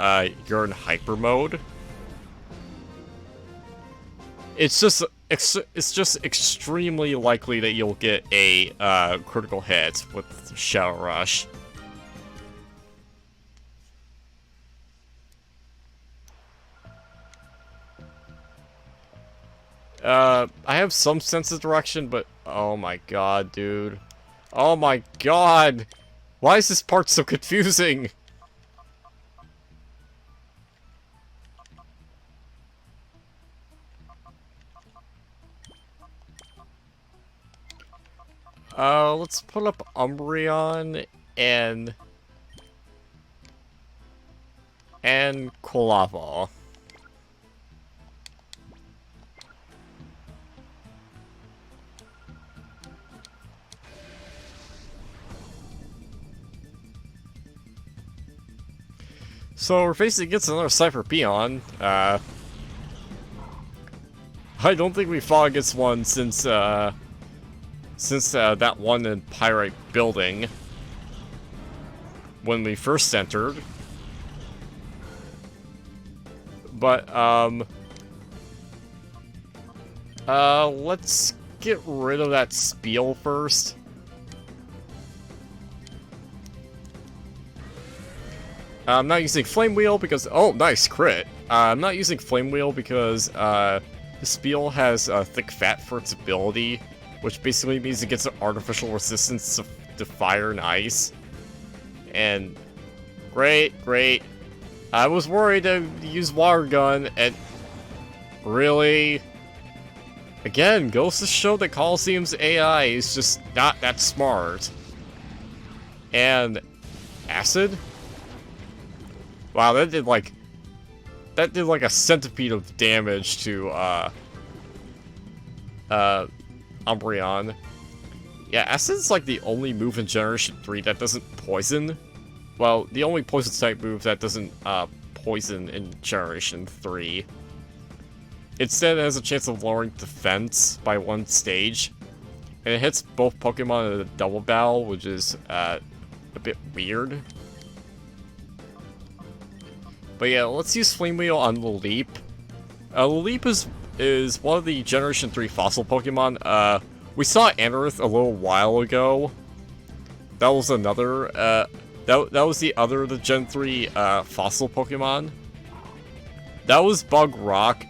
you're in hyper mode. It's just extremely likely that you'll get a critical hit with Shadow Rush. I have some sense of direction, but oh my god, dude. Oh my god! Why is this part so confusing? Let's put up Umbreon and Quilava. So we're facing against another Cypher Peon. I don't think we fought against one since that one in Pyrite Building when we first entered. But let's get rid of that Spiel first. I'm not using Flame Wheel because... Oh, nice, crit. I'm not using Flame Wheel because the Spiel has Thick Fat for its ability, which basically means it gets an artificial resistance to fire and ice. And great, great. I was worried to use Water Gun, and really... Again, goes to show that Colosseum's AI is just not that smart. And Acid? Wow, that did like a centipede of damage to Umbreon. Yeah, Acid's like the only move in Generation 3 that doesn't poison. Well, the only poison type move that doesn't poison in Generation 3. Instead, it has a chance of lowering defense by 1 stage. And it hits both Pokemon in a double battle, which is a bit weird. But yeah, let's use Flame Wheel on Laleep. Laleep is one of the Generation 3 fossil Pokemon. We saw Anorith a little while ago. That was another, that was the other the Gen 3 fossil Pokemon. That was Bug Rock.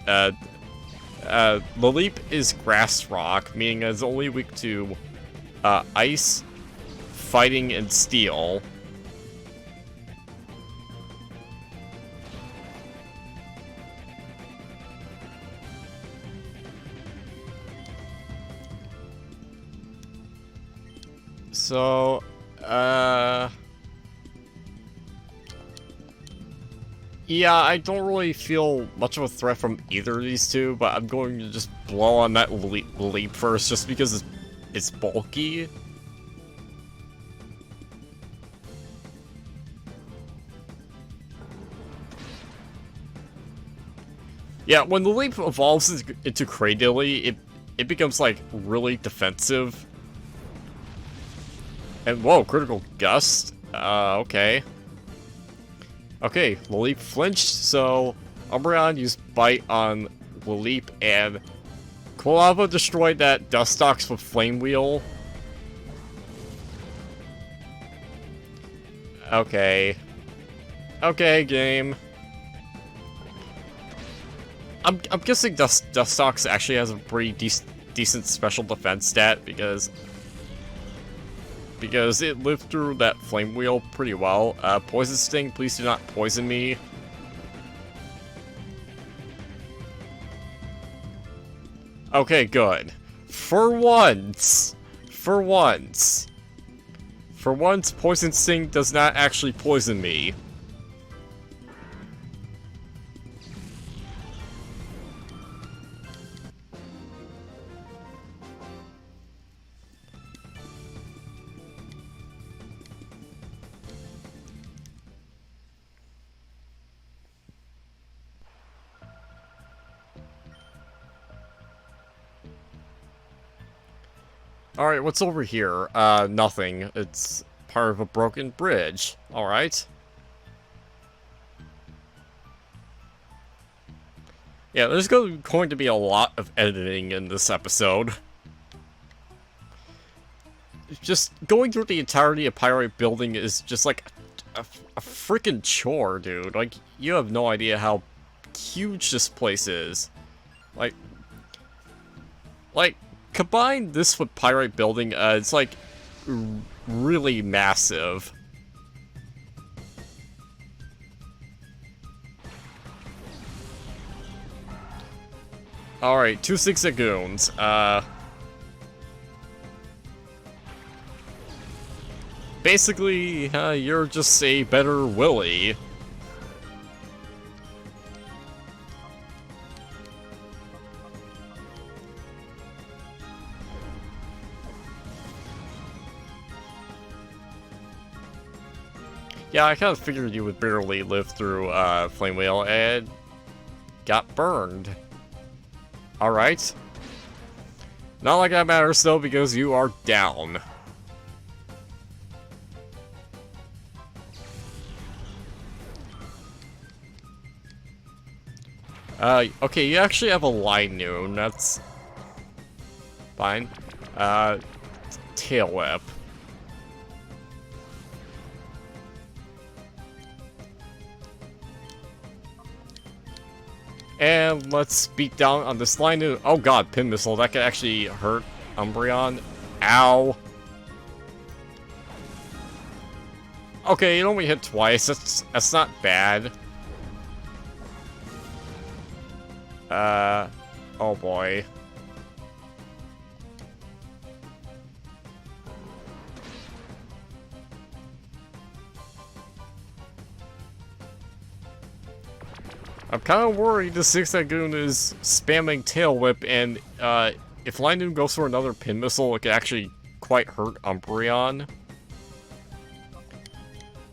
Laleep is Grass Rock, meaning it's only weak to Ice, Fighting, and Steel. So, yeah, I don't really feel much of a threat from either of these two, but I'm going to just blow on that leap first, just because it's bulky. Yeah, when the leap evolves into Cradily, it becomes, like, really defensive. And, whoa, critical gust? Okay. Okay, Leap flinched, so Umbreon used Bite on Leap, and Quilava destroyed that Dustox with Flame Wheel. Okay. Okay, game. I'm guessing Dustox actually has a pretty decent special defense stat, because it lived through that Flame Wheel pretty well. Poison Sting, please do not poison me. Okay, good. For once, Poison Sting does not actually poison me. Alright, what's over here? Nothing. It's part of a broken bridge. Alright. Yeah, there's going to be a lot of editing in this episode. Just going through the entirety of Pyrite Building is just like a freaking chore, dude. Like, you have no idea how huge this place is. Like, combine this with Pyrite Building, it's like really massive. Alright, 2 Zigzagoons. Basically, you're just a better Willy. Yeah, I kind of figured you would barely live through Flame Wheel and got burned. Alright. Not like that matters though, because you are down. Okay, you actually have a Linoon, that's fine. Tail Whip. And let's beat down on this Linoon. Oh god, Pin Missile, that could actually hurt Umbreon. Ow. Okay, it only hit twice, that's not bad. Oh boy. I'm kind of worried the Zigzagoon is spamming Tail Whip, and if Linoon goes for another Pin Missile, it could actually quite hurt Umbreon.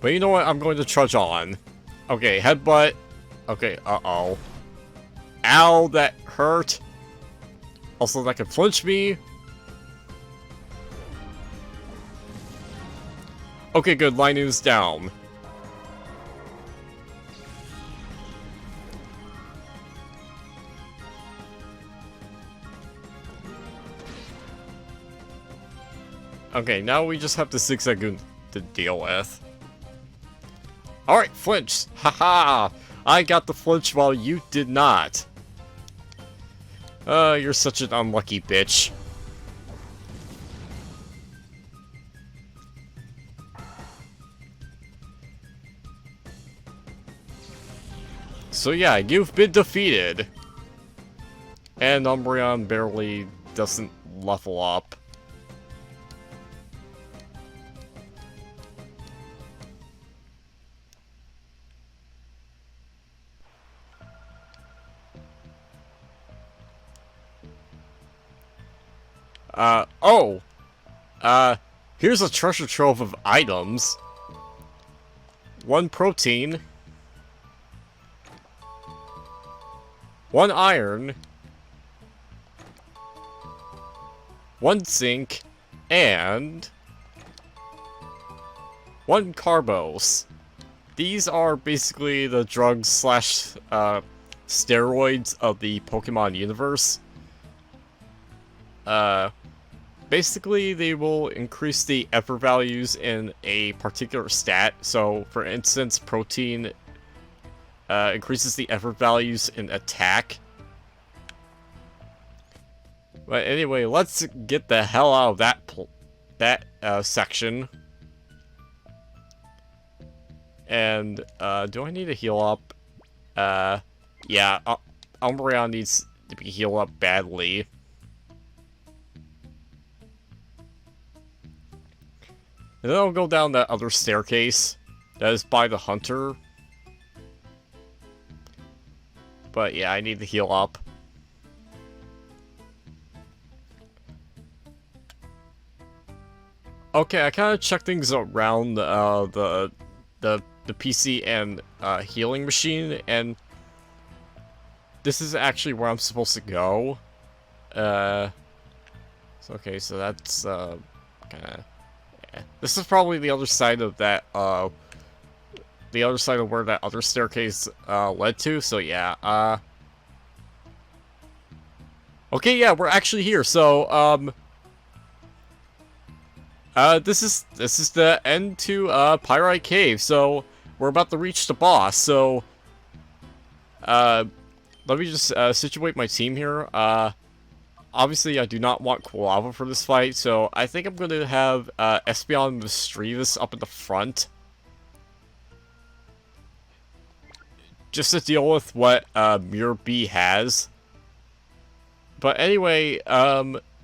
But you know what? I'm going to trudge on. Okay, Headbutt. Okay, uh-oh. Ow, that hurt. Also, that could flinch me. Okay, good. Linoon's down. Okay, now we just have the Zigzagoon to deal with. Alright, flinch! Haha! I got the flinch while you did not. You're such an unlucky bitch. So yeah, you've been defeated. And Umbreon barely doesn't level up. Oh! Here's a treasure trove of items. 1 protein. 1 iron. 1 zinc. And 1 carbos. These are basically the drugs slash steroids of the Pokemon universe. Basically, they will increase the effort values in a particular stat. So, for instance, protein increases the effort values in attack. But anyway, let's get the hell out of that section. And, do I need to heal up? Yeah, Umbreon needs to be healed up badly. And then I'll go down that other staircase that is by the hunter. But yeah, I need to heal up. Okay, I kind of checked things around the PC and healing machine, and this is actually where I'm supposed to go. Okay, so that's kind of. Yeah. This is probably the other side of that. The other side of where that other staircase led to. So yeah. Okay, yeah, we're actually here. So this is the end to Pyrite Cave. So we're about to reach the boss. So let me just situate my team here. Obviously, I do not want Quilava for this fight, so I think I'm going to have Espeon and Mischievous up at the front. Just to deal with what Mirror B has. But anyway,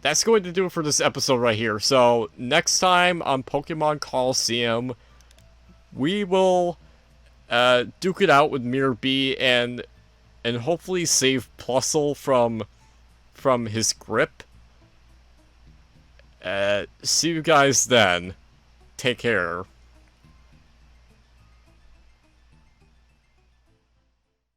that's going to do it for this episode right here. So, next time on Pokemon Colosseum, we will duke it out with Mirror B and hopefully save Plusle from his grip. See you guys then. Take care.